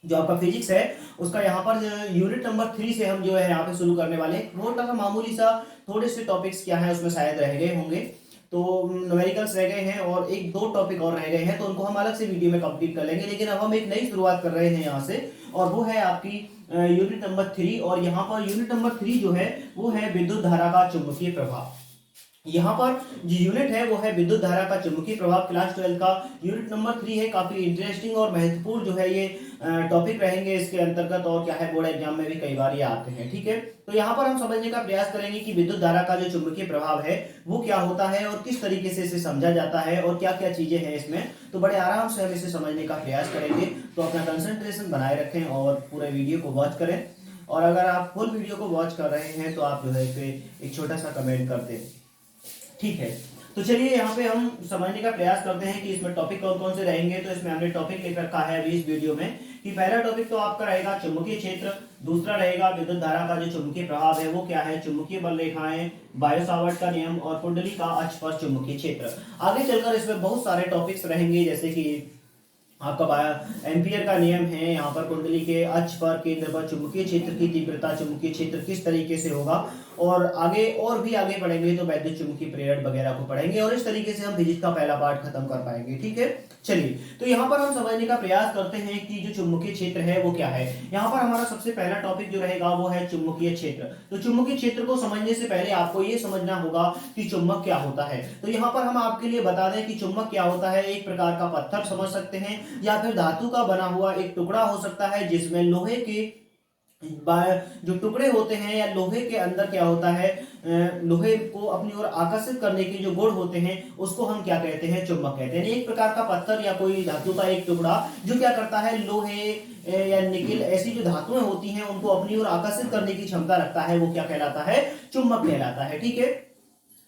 जो आपका फिजिक्स है, उसका यहाँ पर यूनिट नंबर 3 से हम जो है यहाँ पे शुरू करने वाले हैं। छोटा सा मामूली सा थोड़े से टॉपिक्स क्या है उसमें शायद रह गए होंगे, तो न्यूमेरिकल्स रह गए हैं और एक दो टॉपिक और रह गए हैं, तो उनको हम अलग से वीडियो में कंप्लीट कर लेंगे। लेकिन अब हम एक नई शुरुआत कर रहे हैं यहाँ से, और वो है आपकी यूनिट नंबर 3। और यहाँ पर यूनिट नंबर 3 जो है वो है विद्युत धारा का चुंबकीय प्रभाव। यहाँ पर जो यूनिट है वो है विद्युत धारा का चुंबकीय प्रभाव। क्लास 12 का यूनिट नंबर 3 है। काफी इंटरेस्टिंग और महत्वपूर्ण जो है ये टॉपिक रहेंगे इसके अंतर्गत, और क्या है बोर्ड एग्जाम में भी कई बार ये आते हैं। ठीक है, तो यहाँ पर हम समझने का प्रयास करेंगे कि विद्युत धारा का जो चुंबकीय प्रभाव है वो क्या होता है और किस तरीके से इसे समझा जाता है और क्या क्या चीजें हैं इसमें। तो बड़े आराम से हम इसे समझने का प्रयास करेंगे। तो अपना कंसंट्रेशन बनाए रखें और पूरे वीडियो को वॉच करें। और अगर आप फुल वीडियो को वॉच कर रहे हैं तो आप जो है इस पे एक छोटा सा कमेंट कर दें। ठीक है, तो चलिए यहाँ पे हम समझने का प्रयास करते हैं कि इसमें टॉपिक कौन कौन से रहेंगे। तो इसमें हमने टॉपिक लिख रखा है अभी इस वीडियो में कि पहला टॉपिक तो आपका रहेगा चुंबकीय क्षेत्र, दूसरा रहेगा विद्युत धारा का जो चुंबकीय प्रभाव है वो क्या है, चुंबकीय बल रेखाएं, बायो सावर्ट का नियम और कुंडली का अक्ष पर चुंबकीय क्षेत्र। आगे चलकर इसमें बहुत सारे टॉपिक्स रहेंगे, जैसे कि आपका एम्पियर का नियम है, यहाँ पर कुंडली के अक्ष पर केंद्र पर चुंबकीय क्षेत्र की तीव्रता, चुंबकीय क्षेत्र किस तरीके से होगा, और आगे और भी आगे पढ़ेंगे तो वैद्युत चुंबकीय प्रेरण वगैरह को पढ़ेंगे, और इस तरीके से हम फिजिक्स का पहला पार्ट खत्म कर पाएंगे। ठीक है, चलिए तो यहाँ पर हम समझने का प्रयास करते हैं कि जो चुंबकीय क्षेत्र है वो क्या है। यहाँ पर हमारा सबसे पहला टॉपिक जो रहेगा वो है चुंबकीय क्षेत्र। तो चुंबकीय क्षेत्र को समझने से पहले आपको ये समझना होगा कि चुंबक क्या होता है। तो यहाँ पर हम आपके लिए बता दें कि चुंबक क्या होता है। एक प्रकार का पत्थर समझ सकते हैं, या फिर धातु का बना हुआ एक टुकड़ा हो सकता है, जिसमें लोहे के जो टुकड़े होते हैं या लोहे के अंदर क्या होता है, लोहे को अपनी ओर आकर्षित करने के जो गुण होते हैं उसको हम क्या कहते हैं, चुंबक कहते हैं। एक प्रकार का पत्थर या कोई धातु का एक टुकड़ा जो क्या करता है, लोहे या निकिल ऐसी जो धातुएं होती हैं उनको अपनी ओर आकर्षित करने की क्षमता रखता है, वो क्या कहलाता है, चुंबक कहलाता है। ठीक है,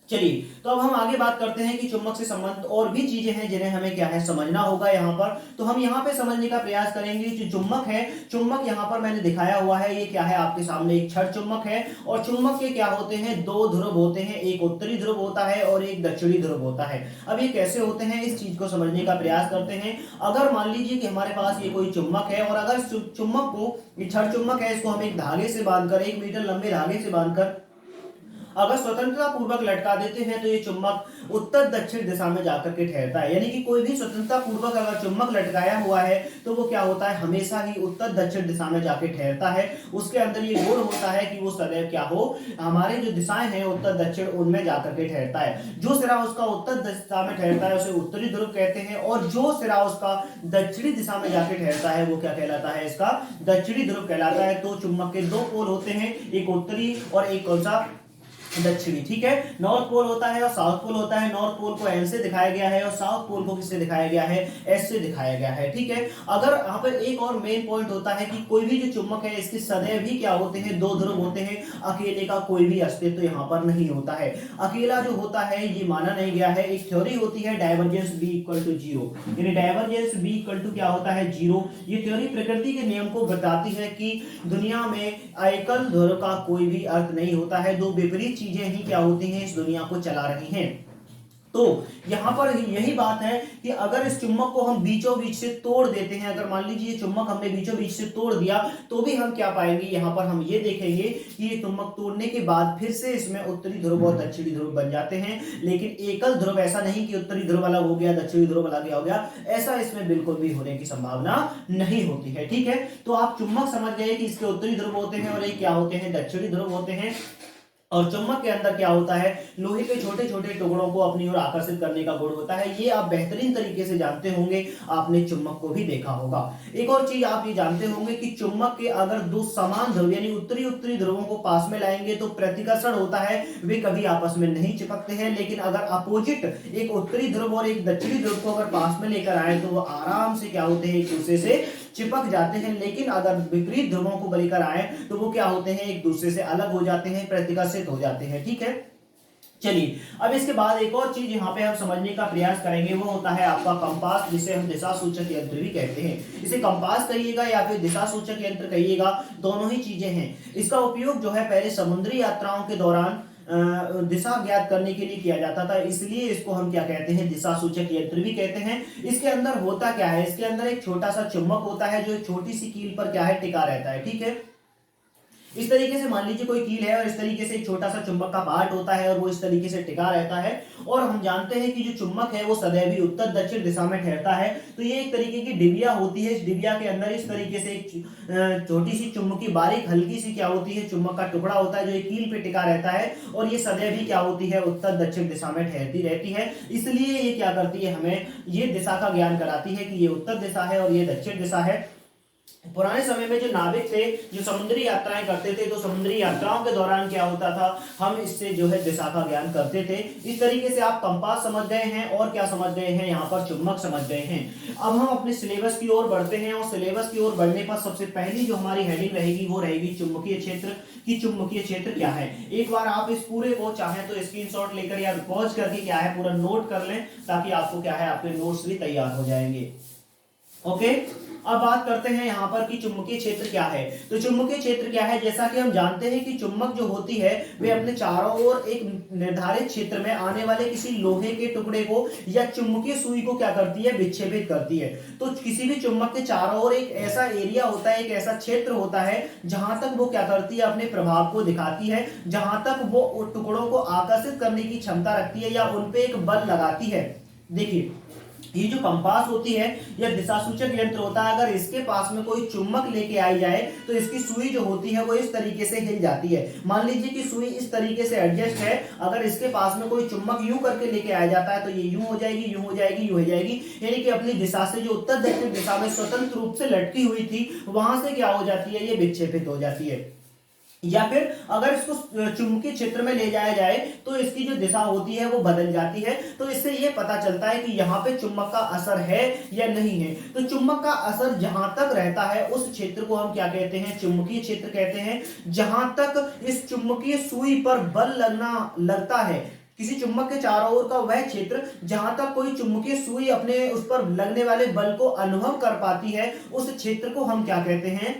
चलिए तो अब हम आगे बात करते हैं कि चुंबक से संबंधित और भी चीजें हैं जिन्हें हमें क्या है समझना होगा यहाँ पर। तो हम यहाँ पे समझने का प्रयास करेंगे जो चुंबक है। चुंबक यहाँ पर मैंने दिखाया हुआ है, ये क्या है आपके सामने एक क्षण चुंबक है, और चुंबक के क्या होते हैं, दो ध्रुव होते हैं, एक उत्तरी ध्रुव होता है और एक दक्षिणी ध्रुव होता है। अब ये कैसे होते हैं इस चीज को समझने का प्रयास करते हैं। अगर मान लीजिए कि हमारे पास ये कोई चुंबक है, और अगर चुंबक को, क्षण चुंबक है, इसको हम एक धागे से बांधकर, 1 मीटर लंबे धागे से बांधकर अगर स्वतंत्रता पूर्वक लटका देते हैं तो ये चुंबक उत्तर दक्षिण दिशा में जाकर के ठहरता है। यानी कि कोई भी स्वतंत्रता पूर्वक अगर चुंबक लटकाया हुआ है तो वो क्या होता है, हमेशा ही उत्तर दक्षिण दिशा में जाके ठहरता है। उसके अंदर ये गुण होता है कि वो सदैव क्या हो, हमारे जो दिशाएं हैं उत्तर दक्षिण उनमें जाकर के ठहरता है। जो सिरा उसका उत्तर दिशा में ठहरता है उसे उत्तरी ध्रुव कहते हैं, और जो सिरा उसका दक्षिणी दिशा में जाके ठहरता है वो क्या कहलाता है, इसका दक्षिणी ध्रुव कहलाता है। तो चुंबक के दो पोल होते हैं, एक उत्तरी और एक कौन सा, दक्षिणी, ठीक है। नॉर्थ पोल होता है और साउथ पोल होता है। नॉर्थ पोल को एन से दिखाया गया है और साउथ पोल को किससे दिखाया गया है, एस से दिखाया गया है, ठीक है। अगर यहाँ पर एक और मेन पॉइंट होता है कि कोई भी जो चुंबक है इसके सदैव भी क्या होते हैं, दो ध्रुव होते हैं, अकेले का कोई भी अस्तित्व यहाँ पर नहीं होता है। अकेला जो होता है ये माना नहीं गया है। एक थ्योरी होती है divergence be equal to zero, यानी डाइवर्जेंस बी इक्वल टू क्या होता है, जीरो। ये थ्योरी प्रकृति के नियम को बताती है कि दुनिया में एकल ध्रुव का कोई भी अर्थ नहीं होता है, दो विपरीत चीजें ही क्या होती हैं, इस दुनिया को चला रही हैं। तो यहां पर यही बात है कि अगर इस चुंबक को हम बीचों बीच से तोड़ देते हैं, अगर मान लीजिए चुंबक हमने बीचों बीच से तोड़ दिया, तो भी हम क्या पाएंगे, यहां पर हम ये देखेंगे कि ये चुंबक तोड़ने के बाद फिर से इसमें उत्तरी ध्रुव और दक्षिणी ध्रुव बन जाते हैं। लेकिन एकल ध्रुव ऐसा नहीं कि उत्तरी ध्रुव अलग हो गया, दक्षिणी ध्रुव अलग हो गया, ऐसा इसमें बिल्कुल भी होने की संभावना नहीं होती है, ठीक है। तो आप चुंबक समझ गए कि इसके उत्तरी ध्रुव होते हैं और ये क्या होते हैं, दक्षिणी ध्रुव होते हैं। और चुंबक के अंदर क्या होता है, लोहे के छोटे छोटे टुकड़ों को अपनी ओर आकर्षित करने का गुण होता है। ये आप बेहतरीन तरीके से जानते होंगे, आपने चुंबक को भी देखा होगा। एक और चीज आप ये जानते होंगे कि चुंबक के अगर दो समान ध्रुव यानी उत्तरी उत्तरी ध्रुवों को पास में लाएंगे तो प्रतिकर्षण होता है, वे कभी आपस में नहीं चिपकते हैं। लेकिन अगर अपोजिट एक उत्तरी ध्रुव और एक दक्षिणी ध्रुव को अगर पास में लेकर आए तो वो आराम से क्या होते हैं, एक दूसरे से चिपक जाते हैं। लेकिन अगर विपरीत ध्रुवों को लेकर आए तो वो क्या होते हैं, एक दूसरे से अलग हो जाते हैं, प्रतिकर्षित हो जाते हैं, ठीक है। चलिए अब इसके बाद एक और चीज यहाँ पे हम समझने का प्रयास करेंगे, वो होता है आपका कंपास, जिसे हम दिशा सूचक यंत्र भी कहते हैं। इसे कंपास कहिएगा या फिर दिशा सूचक यंत्र कहिएगा, दोनों ही चीजें हैं। इसका उपयोग जो है पहले समुद्री यात्राओं के दौरान दिशा ज्ञात करने के लिए किया जाता था, इसलिए इसको हम क्या कहते हैं, दिशा सूचक यंत्र भी कहते हैं। इसके अंदर होता क्या है, इसके अंदर एक छोटा सा चुंबक होता है जो एक छोटी सी कील पर क्या है, टिका रहता है, ठीक है। इस तरीके से मान लीजिए कोई कील है और इस तरीके से एक छोटा सा चुंबक का पार्ट होता है और वो इस तरीके से टिका रहता है। और हम जानते हैं कि जो चुंबक है वो सदैव ही उत्तर दक्षिण दिशा में ठहरता है। तो ये एक तरीके की डिबिया होती है। इस डिबिया के अंदर इस तरीके से एक छोटी सी चुंबकी बारीक हल्की सी क्या होती है, चुंबक का टुकड़ा होता है जो एक कील पे टिका रहता है और ये सदैव ही क्या होती है, उत्तर दक्षिण दिशा में ठहरती रहती है। इसलिए ये क्या करती है, हमें ये दिशा का ज्ञान कराती है कि ये उत्तर दिशा है और ये दक्षिण दिशा है। पुराने समय में जो नाविक थे, जो समुद्री यात्राएं करते थे, तो समुद्री यात्राओं के दौरान क्या होता था, हम इससे जो है दिशा का ज्ञान करते थे। इस तरीके से आप कंपास समझ गए हैं और क्या समझ गए हैं, यहाँ पर चुंबक समझ गए हैं। अब हम अपने सिलेबस की ओर बढ़ते हैं और सिलेबस की ओर बढ़ने पर सबसे पहली जो हमारी हेडिंग रहेगी वो रहेगी चुंबकीय क्षेत्र की। चुंबकीय क्षेत्र क्या है, एक बार आप इस पूरे को चाहें तो स्क्रीनशॉट लेकर या पॉज करके क्या है पूरा नोट कर लें, ताकि आपको क्या है, आपके नोट्स भी तैयार हो जाएंगे। ओके, अब बात करते हैं यहाँ पर कि चुंबकीय क्षेत्र क्या है। तो चुंबकीय क्षेत्र क्या है, जैसा कि हम जानते हैं कि चुंबक जो होती है वे अपने चारों ओर एक निर्धारित क्षेत्र में आने वाले किसी लोहे के टुकड़े को या चुंबकीय सुई को क्या करती है, विक्षेपित करती है। तो किसी भी चुंबक के चारों ओर एक ऐसा एरिया होता है, एक ऐसा क्षेत्र होता है जहां तक वो क्या करती है, अपने प्रभाव को दिखाती है, जहां तक वो टुकड़ों को आकर्षित करने की क्षमता रखती है या उनपे एक बल लगाती है। देखिए ये जो कंपास होती है या दिशा सूचक यंत्र होता है, अगर इसके पास में कोई चुंबक लेके आई जाए तो इसकी सुई जो होती है वो इस तरीके से हिल जाती है। मान लीजिए कि सुई इस तरीके से एडजस्ट है, अगर इसके पास में कोई चुंबक यूं करके लेके आया जाता है तो ये यूं हो जाएगी, यूं हो जाएगी, यूं हो जाएगी, यानी कि अपनी दिशा से जो उत्तर दक्षिण दिशा में स्वतंत्र रूप से लटकी हुई थी वहां से क्या हो जाती है, ये विक्षेपित हो जाती है। या फिर अगर इसको चुंबकीय क्षेत्र में ले जाया जाए तो इसकी जो दिशा होती है वो बदल जाती है। तो इससे ये पता चलता है कि यहाँ पे चुंबक का असर है या नहीं है। तो चुंबक का असर जहां तक रहता है उस क्षेत्र को हम क्या कहते हैं, चुंबकीय क्षेत्र कहते हैं। जहां तक इस चुंबकीय सुई पर बल लगता है, किसी चुंबक के चारों ओर का वह क्षेत्र जहां तक कोई चुंबकीय सुई अपने उस पर लगने वाले बल को अनुभव कर पाती है, उस क्षेत्र को हम क्या कहते हैं,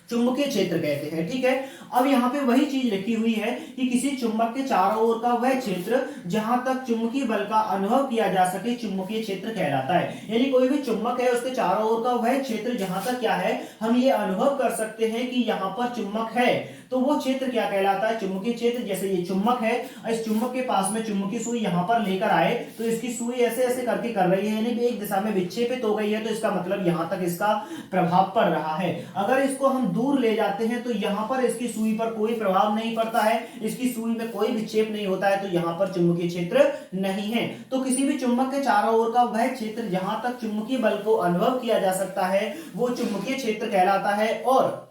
चुंबकीय क्षेत्र कहते हैं। ठीक है, अब यहाँ पे वही चीज लिखी हुई है कि किसी चुंबक के चारों ओर का वह क्षेत्र जहां तक चुंबकीय बल का अनुभव किया जा सके चुंबकीय क्षेत्र कहलाता है। यानी कोई भी चुंबक है उसके चारों ओर का वह क्षेत्र जहां तक क्या है, हम ये अनुभव कर सकते हैं कि यहाँ पर चुंबक है, तो वो क्षेत्र क्या कहलाता है, चुंबकीय क्षेत्र। जैसे ये चुंबक है, इस चुंबक के पास में चुंबकीय सुई यहाँ पर लेकर आए तो इसकी सुई ऐसे ऐसे करके कर रही है, यानी कि एक दिशा में विक्षेपित हो गई है, तो इसका मतलब यहाँ तक इसका प्रभाव पड़ रहा है। अगर इसको हम दूर ले जाते हैं तो यहाँ पर इसकी सुई पर कोई प्रभाव नहीं पड़ता है, इसकी सुई में कोई विक्षेप नहीं होता है, तो यहाँ पर चुंबकीय क्षेत्र नहीं है। तो किसी भी चुंबक के चारों ओर का वह क्षेत्र जहां तक चुंबकीय बल को अनुभव किया जा सकता है वो चुंबकीय क्षेत्र कहलाता है। और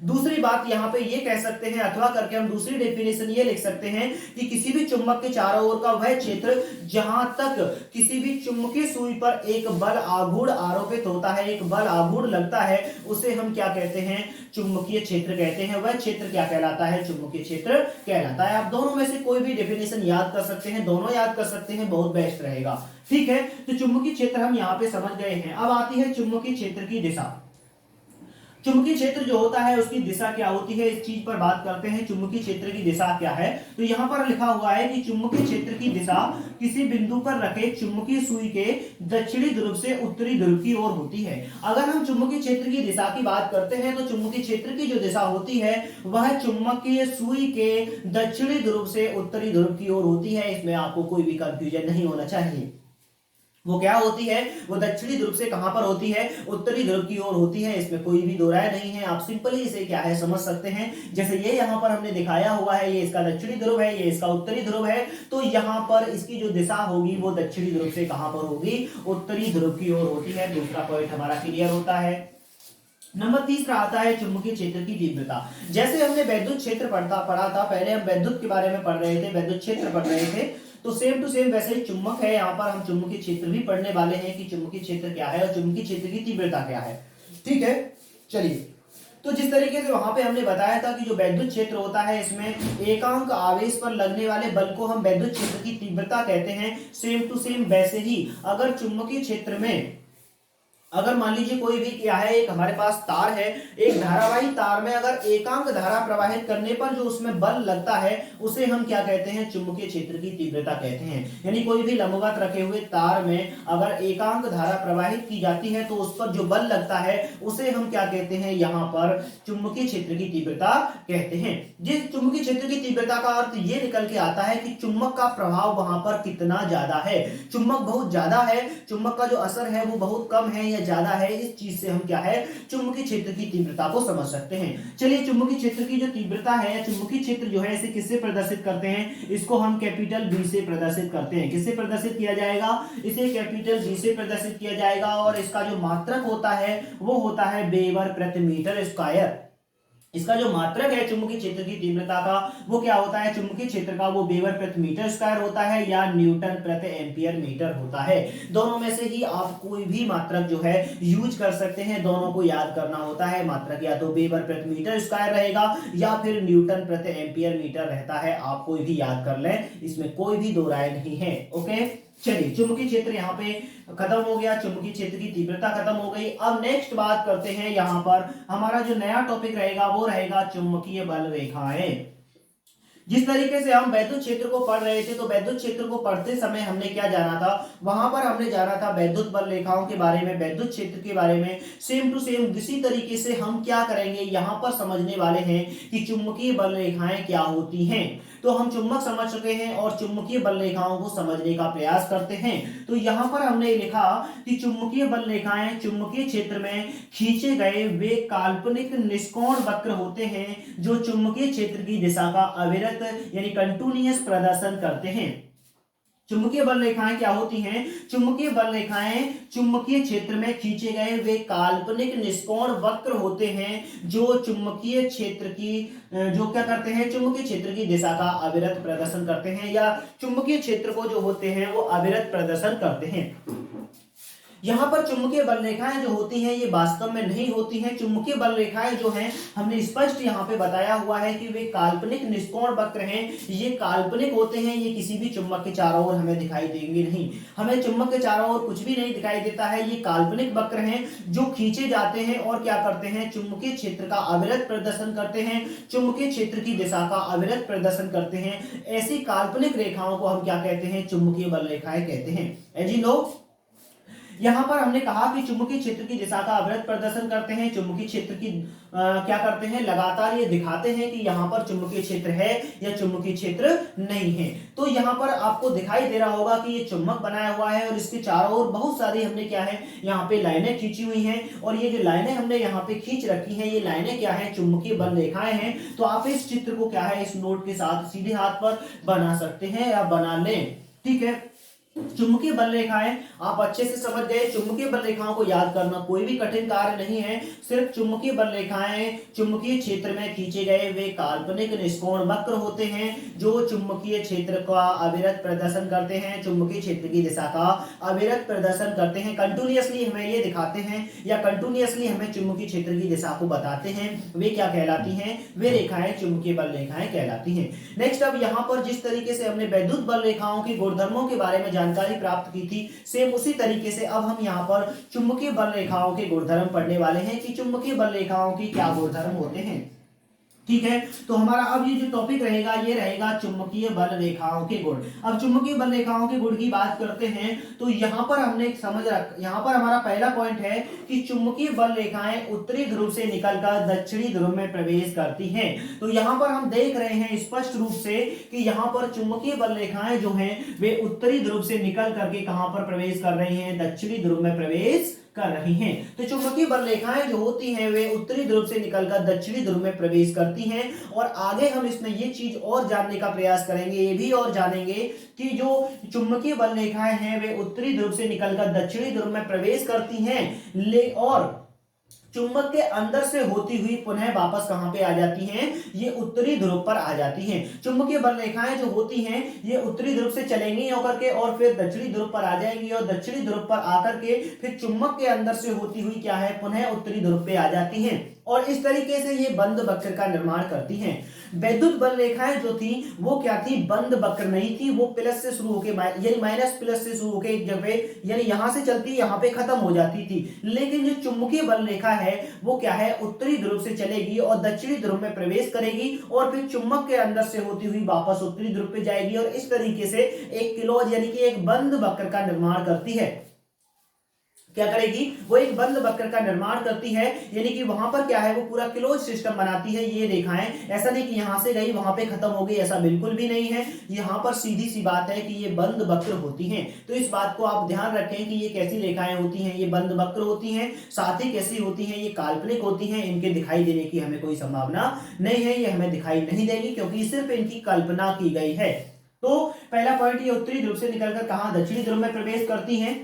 दूसरी बात यहाँ पे ये कह सकते हैं, अथवा करके हम दूसरी डेफिनेशन ये लिख सकते हैं कि किसी भी चुंबक के चारों ओर का वह क्षेत्र जहां तक किसी भी चुंबकीय सुई पर एक बल आघूर्ण आरोपित होता है, एक बल आघूर्ण लगता है, उसे हम क्या कहते हैं, चुंबकीय क्षेत्र कहते हैं। वह क्षेत्र क्या कहलाता है, चुंबकीय क्षेत्र कहलाता है। आप दोनों में से कोई भी डेफिनेशन याद कर सकते हैं, दोनों याद कर सकते हैं, बहुत बेस्ट रहेगा। ठीक है, तो चुंबकीय क्षेत्र हम यहाँ पे समझ गए हैं। अब आती है चुंबकीय क्षेत्र की दिशा। चुंबकीय क्षेत्र जो होता है उसकी दिशा क्या होती है, इस चीज पर बात करते हैं। चुंबकीय क्षेत्र की दिशा क्या है, तो यहां पर लिखा हुआ है कि चुंबकीय क्षेत्र की दिशा किसी बिंदु पर रखे चुंबकीय सुई के दक्षिणी ध्रुव से उत्तरी ध्रुव की ओर होती है। अगर हम चुंबकीय क्षेत्र की दिशा की बात करते हैं तो चुंबकीय क्षेत्र की जो दिशा होती है वह चुंबकीय सुई के दक्षिणी ध्रुव से उत्तरी ध्रुव की ओर होती है। इसमें आपको कोई भी कंफ्यूजन नहीं होना चाहिए। वो क्या होती है, वो दक्षिणी ध्रुव से कहां पर होती है, उत्तरी ध्रुव की ओर होती है। इसमें कोई भी दो राय नहीं है। आप सिंपली इसे क्या है समझ सकते हैं। जैसे ये यहां पर हमने दिखाया हुआ है, ये इसका दक्षिणी ध्रुव है, ये इसका उत्तरी ध्रुव है, तो यहां पर इसकी जो दिशा होगी वो दक्षिणी ध्रुव से कहां पर होगी, उत्तरी ध्रुव की ओर होती है। दूसरा पॉइंट हमारा क्लियर होता है। नंबर तीसरा आता है चुंबकीय क्षेत्र की तीव्रता। जैसे हमने वैद्युत क्षेत्र पढ़ा था, पहले हम वैद्युत के बारे में पढ़ रहे थे, वैद्युत क्षेत्र पढ़ रहे थे, तो सेम टू सेम वैसे ही चुंबक है। यहाँ पर हम चुंबकीय क्षेत्र भी पढ़ने वाले हैं कि चुंबकीय क्षेत्र क्या है और चुंबकीय क्षेत्र की तीव्रता क्या है। ठीक है, चलिए, तो जिस तरीके से वहां पे हमने बताया था कि जो वैद्युत क्षेत्र होता है इसमें एकांक आवेश पर लगने वाले बल को हम वैद्युत क्षेत्र की तीव्रता कहते हैं। सेम टू सेम वैसे ही अगर चुंबकीय क्षेत्र में अगर मान लीजिए कोई भी क्या है, एक हमारे पास तार है, एक धारावाही तार में अगर एकांक धारा प्रवाहित करने पर जो उसमें बल लगता है उसे हम क्या कहते हैं, चुंबकीय क्षेत्र की तीव्रता कहते हैं। यानी कोई भी लंबवत रखे हुए तार में अगर एकांक धारा प्रवाहित की जाती है तो उस पर जो बल लगता है उसे हम क्या कहते हैं, यहाँ पर चुंबकीय क्षेत्र की तीव्रता कहते हैं। जिस चुंबकीय क्षेत्र की तीव्रता का अर्थ ये निकल के आता है कि चुंबक का प्रभाव वहां पर कितना ज्यादा है। चुंबक बहुत ज्यादा है, चुंबक का जो असर है वो बहुत कम है या ज्यादा है, इस चीज से हम क्या है, चुंबकीय क्षेत्र की तीव्रता को समझ सकते हैं। चलिए, चुंबकीय क्षेत्र की जो तीव्रता है, चुंबकीय क्षेत्र जो है इसे किससे प्रदर्शित करते हैं, इसको हम कैपिटल बी से प्रदर्शित करते हैं। किससे प्रदर्शित किया जाएगा, इसे कैपिटल बी से प्रदर्शित किया जाएगा और इसका जो मात्रक होता है वो होता है वेबर प्रति मीटर स्क्वायर। इसका जो मात्रक है चुंबकीय क्षेत्र की तीव्रता का वो क्या होता है, चुंबकीय क्षेत्र का वो वेबर प्रति मीटर स्क्वायर होता है या न्यूटन प्रति एम्पियर मीटर होता है। दोनों में से ही आप कोई भी मात्रक जो है यूज कर सकते हैं, दोनों को याद करना होता है। मात्रक या तो वेबर प्रति मीटर स्क्वायर रहेगा या फिर न्यूटन प्रति एम्पियर मीटर रहता है। आप कोई भी याद कर लें, इसमें कोई भी दो राय नहीं है। ओके, चलिए, चुंबकीय क्षेत्र यहाँ पे खत्म हो गया, चुंबकीय क्षेत्र की तीव्रता खत्म हो गई। अब नेक्स्ट बात करते हैं, यहाँ पर हमारा जो नया टॉपिक रहेगा वो रहेगा चुंबकीय बल रेखाएं। जिस तरीके से हम वैद्युत क्षेत्र को पढ़ रहे थे, तो वैद्युत क्षेत्र को पढ़ते समय हमने क्या जाना था, वहां पर हमने जाना था वैद्युत बल रेखाओं के बारे में, वैद्युत क्षेत्र के बारे में। सेम टू सेम इसी तरीके से हम क्या करेंगे, यहां पर समझने वाले हैं कि चुंबकीय बल रेखाएं क्या होती हैं। तो हम चुंबक समझ चुके हैं और चुंबकीय बल रेखाओं को समझने का प्रयास करते हैं। तो यहां पर हमने लिखा कि चुंबकीय बल रेखाएं चुंबकीय क्षेत्र में खींचे गए वे काल्पनिक निष्कोण वक्र होते हैं जो चुंबकीय क्षेत्र की दिशा का अविरत यानी कंटिन्यूअस प्रदर्शन करते हैं। चुंबकीय बल रेखाएं क्या होती हैं, चुंबकीय बल रेखाएं चुंबकीय क्षेत्र में खींचे गए वे काल्पनिक निष्कोण वक्र होते हैं जो चुंबकीय क्षेत्र की जो क्या करते हैं, चुंबकीय क्षेत्र की दिशा का अविरत प्रदर्शन करते हैं या चुंबकीय क्षेत्र को जो होते हैं वो अविरत प्रदर्शन करते हैं। यहाँ पर चुंबकीय बल रेखाएं जो होती हैं ये वास्तव में नहीं होती हैं। चुंबकीय बल रेखाएं जो हैं हमने स्पष्ट यहाँ पे बताया हुआ है कि वे काल्पनिक निष्कोण वक्र हैं। ये काल्पनिक होते हैं, ये किसी भी चुंबक के चारों ओर हमें दिखाई देंगे नहीं। हमें चुंबक के चारों ओर कुछ भी नहीं दिखाई देता है। ये काल्पनिक वक्र हैं जो खींचे जाते हैं और क्या करते हैं, चुंबकीय क्षेत्र का अविरत प्रदर्शन करते हैं, चुंबकीय क्षेत्र की दिशा का अविरत प्रदर्शन करते हैं। ऐसी काल्पनिक रेखाओं को हम क्या कहते हैं, चुंबकीय बल रेखाएं कहते हैं। एज यू नो, यहां पर हमने कहा कि चुंबकीय क्षेत्र की दिशा का अविरत प्रदर्शन करते हैं, चुंबकीय क्षेत्र की क्या करते हैं, लगातार ये दिखाते हैं कि यहाँ पर चुंबकीय क्षेत्र है या चुंबकीय क्षेत्र नहीं है। तो यहाँ पर आपको दिखाई दे रहा होगा कि ये चुंबक बनाया हुआ है और इसके चारों ओर बहुत सारी हमने क्या है यहाँ पे लाइनें खींची हुई हैं और ये जो लाइनें हमने यहाँ पे खींच रखी हैं ये लाइनें क्या है, चुंबकीय बल रेखाएं हैं। तो आप इस चित्र को क्या है, इस नोट के साथ सीधे हाथ पर बना सकते हैं या बना लें। ठीक है, चुंबकीय बल रेखाएं आप अच्छे से समझ गए। चुंबकीय बल रेखाओं को याद करना कोई भी कठिन कार्य नहीं है। सिर्फ चुंबकीय बल रेखाएं चुंबकीय क्षेत्र में खींचे गए वे काल्पनिक निष्कोण वक्र होते हैं जो चुंबकीय क्षेत्र का अविरत प्रदर्शन करते हैं, चुंबकीय क्षेत्र की दिशा का अविरत प्रदर्शन करते हैं। कंटिन्यूअसली हमें ये दिखाते हैं या कंटिन्यूअसली हमें चुंबकीय क्षेत्र की दिशा को बताते हैं। वे क्या कहलाती हैं? वे रेखाएं चुंबकीय बल रेखाएं कहलाती हैं। नेक्स्ट, अब यहाँ पर जिस तरीके से हमने वैद्युत बल रेखाओं के गुणधर्मों के बारे में जानकारी प्राप्त की थी, सेम उसी तरीके से अब हम यहाँ पर चुंबकीय बल रेखाओं के गुणधर्म पढ़ने वाले हैं कि चुंबकीय बल रेखाओं की क्या गुणधर्म होते हैं। ठीक है, तो हमारा अब ये जो टॉपिक रहेगा ये रहेगा चुंबकीय बल रेखाओं के गुण। अब चुंबकीय बल रेखाओं के गुण की बात करते हैं तो यहाँ पर हमने यहाँ पर हमारा पहला पॉइंट है कि चुंबकीय बल रेखाएं उत्तरी ध्रुव से निकलकर दक्षिणी ध्रुव में प्रवेश करती हैं। तो यहाँ पर हम देख रहे हैं स्पष्ट रूप से कि यहाँ पर चुंबकीय बल रेखाएं जो हैं वे उत्तरी ध्रुव से निकल करके कहां पर प्रवेश कर रही हैं? दक्षिणी ध्रुव में प्रवेश कर रही हैं। तो चुंबकीय बल रेखाएं जो होती हैं वे उत्तरी ध्रुव से निकलकर दक्षिणी ध्रुव में प्रवेश करती हैं। और आगे हम इसमें ये चीज और जानने का प्रयास करेंगे, ये भी और जानेंगे कि जो चुंबकीय बल रेखाएं हैं वे उत्तरी ध्रुव से निकलकर दक्षिणी ध्रुव में प्रवेश करती हैं और चुंबक के अंदर से होती हुई पुनः वापस कहां पे आ जाती हैं? ये उत्तरी ध्रुव पर आ जाती हैं। चुंबकीय बल रेखाएं जो होती हैं ये उत्तरी ध्रुव से चलेंगी होकर के और फिर दक्षिणी ध्रुव पर आ जाएंगी और दक्षिणी ध्रुव पर आकर के फिर चुंबक के अंदर से होती हुई क्या है? पुनः उत्तरी ध्रुव पे आ जाती हैं और इस तरीके से ये बंद वक्र का निर्माण करती हैं। वैद्युत बल रेखाएं जो थी वो क्या थी? बंद वक्र नहीं थी, वो प्लस से शुरू होके यानी माइनस प्लस से शुरू होके एक जगह यानी यहां से चलती यहां पे खत्म हो जाती थी। लेकिन जो चुंबकीय बल रेखा है वो क्या है? उत्तरी ध्रुव से चलेगी और दक्षिणी ध्रुव में प्रवेश करेगी और फिर चुंबक के अंदर से होती हुई वापस उत्तरी ध्रुव पे जाएगी और इस तरीके से एक क्लोज यानी कि एक बंद वक्र का निर्माण करती है। क्या करेगी? वो एक बंद वक्र का निर्माण करती है, यानी कि वहां पर क्या है? वो पूरा क्लोज सिस्टम बनाती है। ये रेखाएं ऐसा नहीं कि यहां से गई वहां पे खत्म हो गई, ऐसा बिल्कुल भी नहीं है। यहां पर सीधी सी बात है कि ये बंद वक्र होती हैं। तो इस बात को आप ध्यान रखें कि ये कैसी रेखाएं होती हैं? ये बंद वक्र होती हैं। साथ ही कैसी होती हैं? ये काल्पनिक होती हैं। इनके दिखाई देने की हमें कोई संभावना नहीं है, ये हमें दिखाई नहीं देगी क्योंकि सिर्फ इनकी कल्पना की गई है। तो पहला पॉइंट, ये उत्तरी ध्रुव से निकलकर कहां? दक्षिणी ध्रुव में प्रवेश करती हैं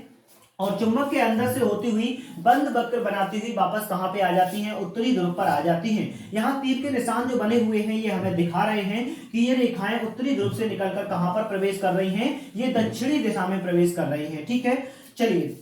और चुंबक के अंदर से होती हुई बंद वक्र बनाती हुई वापस कहां पे आ जाती हैं? उत्तरी ध्रुव पर आ जाती हैं। यहाँ तीर के निशान जो बने हुए हैं ये हमें दिखा रहे हैं कि ये रेखाएं उत्तरी ध्रुव से निकलकर कहां पर प्रवेश कर रही हैं? ये दक्षिणी दिशा में प्रवेश कर रही हैं। ठीक है, चलिए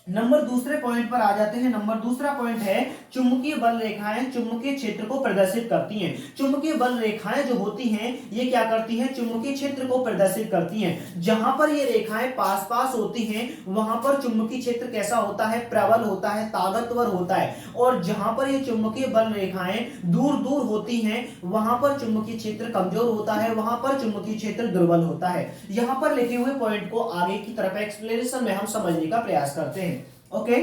नंबर दूसरे पॉइंट पर आ जाते हैं। नंबर दूसरा पॉइंट है चुंबकीय बल रेखाएं चुंबकीय क्षेत्र को प्रदर्शित करती हैं। चुंबकीय बल रेखाएं जो होती हैं ये क्या करती हैं? चुंबकीय क्षेत्र को प्रदर्शित करती हैं। जहां पर ये रेखाएं पास पास होती हैं वहां पर चुंबकीय क्षेत्र कैसा होता है? प्रबल होता है, ताकतवर होता है। और जहां पर ये चुंबकीय बल रेखाएं दूर दूर होती हैं वहां पर चुंबकीय क्षेत्र कमजोर होता है, वहां पर चुंबकीय क्षेत्र दुर्बल होता है। यहां पर लिखे हुए पॉइंट को आगे की तरफ एक्सप्लेनेशन में हम समझने का प्रयास करते हैं। ओके,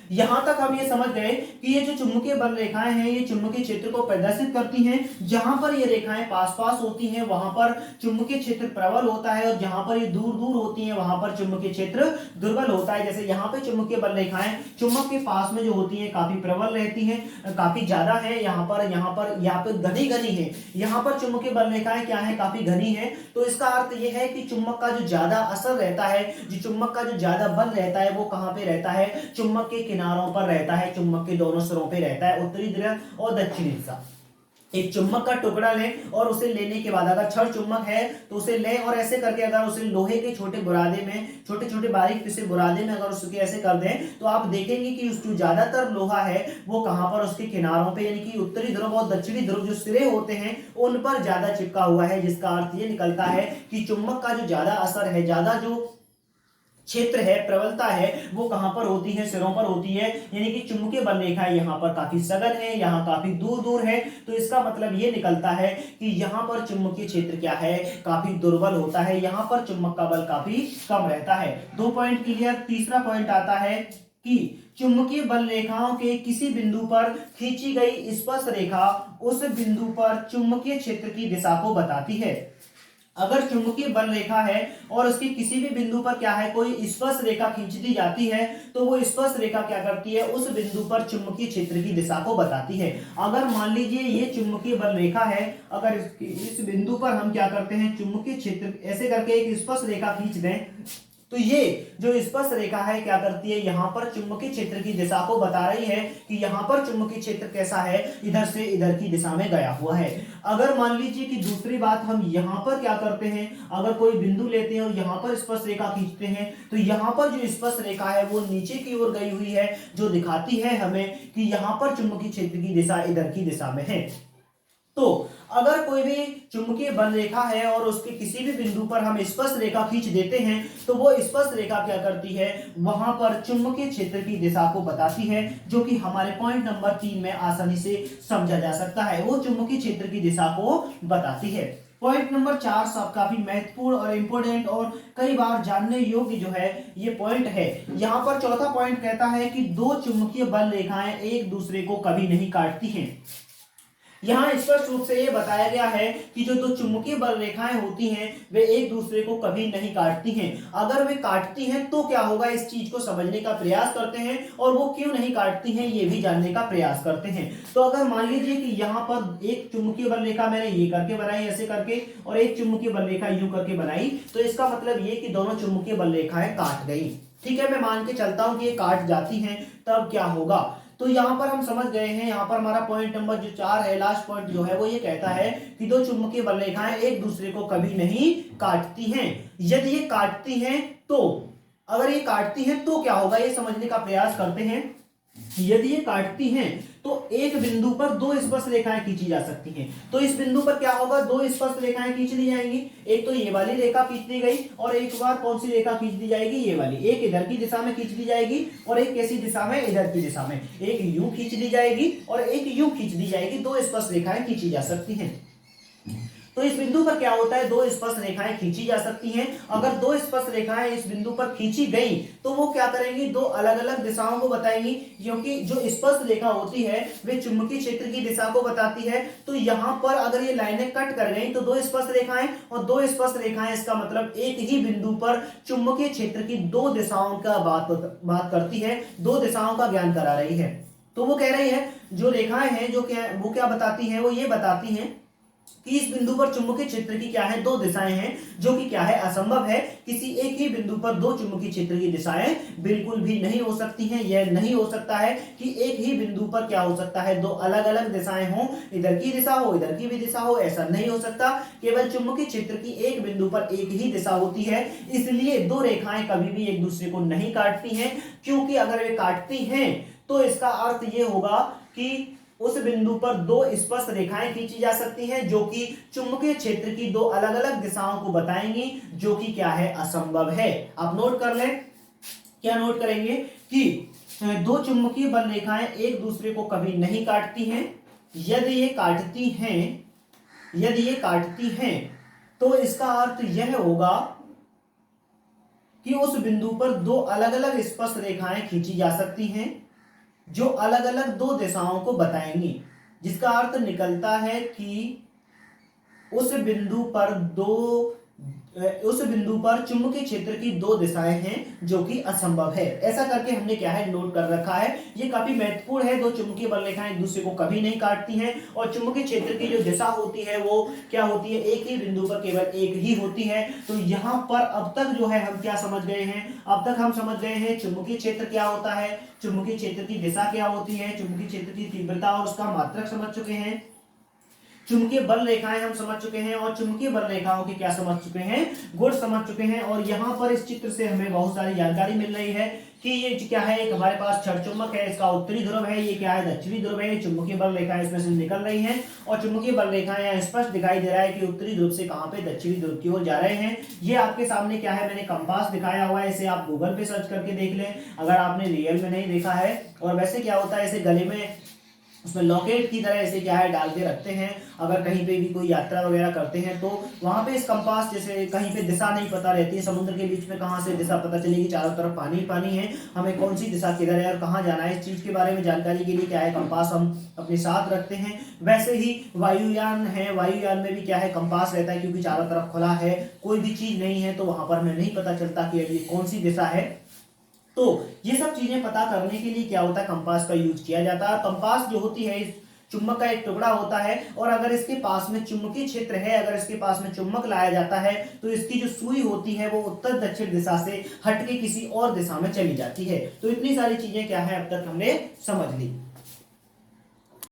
यहां तक हम ये समझ गए कि ये जो चुंबकीय बल रेखाएं हैं ये चुंबकीय क्षेत्र को प्रदर्शित करती हैं। जहां पर ये रेखाएं पास पास होती हैं वहां पर चुंबकीय क्षेत्र प्रबल होता है और जहां पर ये दूर दूर होती हैं वहां पर चुंबकीय क्षेत्र दुर्बल होता है। जैसे यहाँ पे चुंबकीय बल रेखाएं चुंबक के पास में जो होती हैं काफी प्रबल रहती हैं, काफी ज्यादा है। यहाँ पे घनी घनी है। यहाँ पर चुंबकीय बल रेखाएं क्या है? काफी घनी है। तो इसका अर्थ यह है कि चुंबक का जो ज्यादा असर रहता है, जो चुंबक का जो ज्यादा बल रहता है वो कहां पे रहता है? चुंबक के किनारों पर रहता है, चुंबक के दोनों सिरों पे रहता है, उत्तरी ध्रुव और दक्षिणी दिशा। एक चुंबक का टुकड़ा लें और उसे लेने के बाद अगर छड़ चुंबक है तो उसे लें और ऐसे करके अगर उसे लोहे के छोटे बुरादे में, छोटे छोटे बारीक पिसे बुरादे में अगर उसके ऐसे कर दें तो आप देखेंगे कि उसको ज्यादातर लोहा है वो कहां पर? उसके किनारों पे, यानी कि उत्तरी ध्रुव और दक्षिणी ध्रुव जो सिरे होते हैं उन पर ज्यादा चिपका हुआ है। जिसका अर्थ ये निकलता है कि चुंबक का जो ज्यादा असर है, ज्यादा जो क्षेत्र है, प्रबलता है, वो कहां पर होती है? सिरों पर होती है। यानी कि चुंबकीय बल रेखाएं यहाँ पर काफी सघन है, यहाँ काफी दूर दूर है। तो इसका मतलब ये निकलता है कि यहाँ पर चुंबकीय क्षेत्र क्या है? काफी दुर्बल होता है। यहाँ पर चुंबक का बल काफी कम रहता है। 2 पॉइंट क्लियर। तीसरा पॉइंट आता है कि चुंबकीय बल रेखाओं के किसी बिंदु पर खींची गई स्पर्श रेखा उस बिंदु पर चुंबकीय क्षेत्र की दिशा को बताती है। अगर चुंबकीय बल रेखा है और उसके किसी भी बिंदु पर क्या है कोई स्पर्श रेखा खींच दी जाती है तो वो स्पर्श रेखा क्या करती है उस बिंदु पर चुंबकीय क्षेत्र की दिशा को बताती है। अगर मान लीजिए ये चुंबकीय बल रेखा है, अगर इस बिंदु पर हम क्या करते हैं चुंबकीय क्षेत्र ऐसे करके एक स्पर्श रेखा खींच दें तो ये जो स्पर्श रेखा है क्या करती है यहाँ पर चुंबकीय क्षेत्र की दिशा को बता रही है कि यहाँ पर चुंबकीय क्षेत्र कैसा है, इधर से इधर की दिशा में गया हुआ है। अगर मान लीजिए कि दूसरी बात हम यहाँ पर क्या करते हैं, अगर कोई बिंदु लेते हैं और यहाँ पर स्पर्श रेखा खींचते हैं तो यहाँ पर जो स्पर्श रेखा है वो नीचे की ओर गई हुई है, जो दिखाती है हमें कि यहाँ पर चुंबकीय क्षेत्र की दिशा इधर की दिशा में है। तो अगर कोई भी चुंबकीय बल रेखा है और उसके किसी भी बिंदु पर हम स्पर्श रेखा खींच देते हैं तो वो स्पर्श रेखा क्या करती है वहां पर चुंबकीय क्षेत्र की दिशा को बताती है, जो कि हमारे पॉइंट नंबर 3 में आसानी से समझा जा सकता है। वो चुंबकीय क्षेत्र की दिशा को बताती है। पॉइंट नंबर 4 सब काफी महत्वपूर्ण और इंपोर्टेंट और कई बार जानने योग्य जो है ये पॉइंट है। यहाँ पर चौथा पॉइंट कहता है कि दो चुंबकीय बल रेखाएं एक दूसरे को कभी नहीं काटती हैं। यहाँ स्पष्ट रूप से ये बताया गया है कि जो दो चुंबकीय बल रेखाएं होती हैं वे एक दूसरे को कभी नहीं काटती हैं। अगर वे काटती हैं तो क्या होगा, इस चीज को समझने का प्रयास करते हैं और वो क्यों नहीं काटती हैं ये भी जानने का प्रयास करते हैं। तो अगर मान लीजिए कि यहाँ पर एक चुंबकीय बल रेखा मैंने ये करके बनाई ऐसे करके और एक चुंबकीय बल रेखा यूं करके बनाई, तो इसका मतलब ये कि दोनों चुंबकीय बल रेखाएं काट गई। ठीक है, मैं मान के चलता हूं कि ये काट जाती हैं, तब क्या होगा। तो यहाँ पर हम समझ गए हैं, यहाँ पर हमारा पॉइंट नंबर जो 4 है, लास्ट पॉइंट जो है वो ये कहता है कि दो चुंबकीय बल रेखाएं एक दूसरे को कभी नहीं काटती हैं। यदि ये काटती हैं तो, अगर ये काटती हैं तो क्या होगा ये समझने का प्रयास करते हैं। यदि ये काटती हैं तो एक बिंदु पर दो स्पर्श रेखाएं खींची जा सकती हैं। तो इस बिंदु पर क्या होगा, दो स्पर्श रेखाएं खींच ली जाएंगी। एक तो ये वाली रेखा खींच दी गई और एक बार कौन सी रेखा खींच दी जाएगी, ये वाली। एक इधर की दिशा में खींच दी जाएगी और एक कैसी दिशा में, इधर की दिशा में। एक यूं खींच दी जाएगी और एक यूं खींच दी जाएगी। दो स्पर्श रेखाएं खींची जा सकती हैं। तो इस बिंदु पर क्या होता है, दो स्पर्श रेखाएं खींची जा सकती हैं। अगर दो स्पर्श रेखाएं इस बिंदु पर खींची गई तो वो क्या करेंगी, दो अलग अलग दिशाओं को बताएंगी, क्योंकि जो स्पर्श रेखा होती है वे चुंबकीय क्षेत्र की दिशा को बताती है। तो यहाँ पर अगर ये लाइनें कट कर गई तो दो स्पर्श रेखाएं और दो स्पर्श रेखाएं, इसका मतलब एक ही बिंदु पर चुंबकीय क्षेत्र की दो दिशाओं का बात करती है, दो दिशाओं का ज्ञान करा रही है। तो वो कह रही है जो रेखाएं हैं जो क्या बताती हैं, वो ये बताती हैं कि इस बिंदु पर चुंबकीय क्षेत्र की क्या है, दो दिशाएं हैं, जो कि क्या है, असंभव है। किसी एक ही बिंदु पर दो चुंबकीय क्षेत्र की दिशाएं बिल्कुल भी नहीं हो सकती हैं। यह नहीं हो सकता है कि एक ही बिंदु पर क्या हो सकता है, दो अलग अलग दिशाएं हो, इधर की दिशा हो इधर की भी दिशा हो, ऐसा नहीं हो सकता। केवल चुंबकीय क्षेत्र की एक बिंदु पर एक ही दिशा होती है, इसलिए दो रेखाएं कभी भी एक दूसरे को नहीं काटती हैं। क्योंकि अगर वे काटती हैं तो इसका अर्थ ये होगा कि उस बिंदु पर दो स्पर्श रेखाएं खींची जा सकती हैं, जो कि चुंबकीय क्षेत्र की दो अलग अलग दिशाओं को बताएंगी, जो कि क्या है, असंभव है। आप नोट कर लें, क्या नोट करेंगे कि दो चुंबकीय बल रेखाएं एक दूसरे को कभी नहीं काटती हैं। यदि ये काटती हैं तो इसका अर्थ यह होगा कि उस बिंदु पर दो अलग अलग स्पर्श रेखाएं खींची जा सकती हैं, जो अलग अलग दो दिशाओं को बताएंगी, जिसका अर्थ निकलता है कि उस बिंदु पर चुंबकीय क्षेत्र की दो दिशाएं हैं, जो कि असंभव है। ऐसा करके हमने क्या है, नोट कर रखा है। ये काफी महत्वपूर्ण है। दो चुंबकीय बल रेखाएं एक दूसरे को कभी नहीं काटती हैं और चुंबकीय क्षेत्र की जो दिशा होती है वो क्या होती है, एक ही बिंदु पर केवल एक ही होती है। तो यहाँ पर अब तक जो है हम क्या समझ गए हैं, अब तक हम समझ गए हैं चुंबकीय क्षेत्र क्या होता है, चुंबकीय क्षेत्र की दिशा क्या होती है, चुंबकीय क्षेत्र की तीव्रता और उसका मात्रक समझ चुके हैं, चुंबकीय बल रेखाएं हम समझ चुके हैं और चुंबकीय बल रेखाओं के क्या समझ चुके हैं, गुण समझ चुके हैं। और यहाँ पर इस चित्र से हमें बहुत सारी जानकारी मिल रही है कि ये क्या है, एक हमारे पास क्षण चुंबक है, इसका उत्तरी ध्रुव है, ये क्या है, दक्षिणी ध्रुव है। चुंबकीय बल रेखाएं इसमें से निकल रही हैं और चुंबकीय बल रेखाएं यहाँ स्पष्ट दिखाई दे रहा है कि उत्तरी ध्रुव से कहाँ पे, दक्षिणी ध्रुव की ओर जा रहे हैं। ये आपके सामने क्या है, मैंने कंपास दिखाया हुआ है, इसे आप गूगल पे सर्च करके देख लें अगर आपने रियल में नहीं देखा है। और वैसे क्या होता है, इसे गले में उसमें लॉकेट की तरह ऐसे क्या है डाल के रखते हैं। अगर कहीं पे भी कोई यात्रा वगैरह करते हैं तो वहां पे इस कंपास, जैसे कहीं पे दिशा नहीं पता रहती है, समुद्र के बीच में कहाँ से दिशा पता चलेगी, चारों तरफ पानी ही पानी है, हमें कौन सी दिशा किधर है और कहाँ जाना है, इस चीज के बारे में जानकारी के लिए क्या है कंपास हम अपने साथ रखते हैं। वैसे ही वायुयान है, वायुयान में भी क्या है कंपास रहता है, क्योंकि चारों तरफ खुला है, कोई भी चीज नहीं है तो वहां पर हमें नहीं पता चलता कि ये कौन सी दिशा है। तो ये सब चीजें पता करने के लिए क्या होता है, कंपास का यूज किया जाता है। कंपास जो होती है इस चुंबक का एक टुकड़ा होता है, और अगर इसके पास में चुंबकीय क्षेत्र है, अगर इसके पास में चुंबक लाया जाता है तो इसकी जो सुई होती है वो उत्तर दक्षिण दिशा से हटके किसी और दिशा में चली जाती है। तो इतनी सारी चीजें क्या है अब तक हमने समझ ली।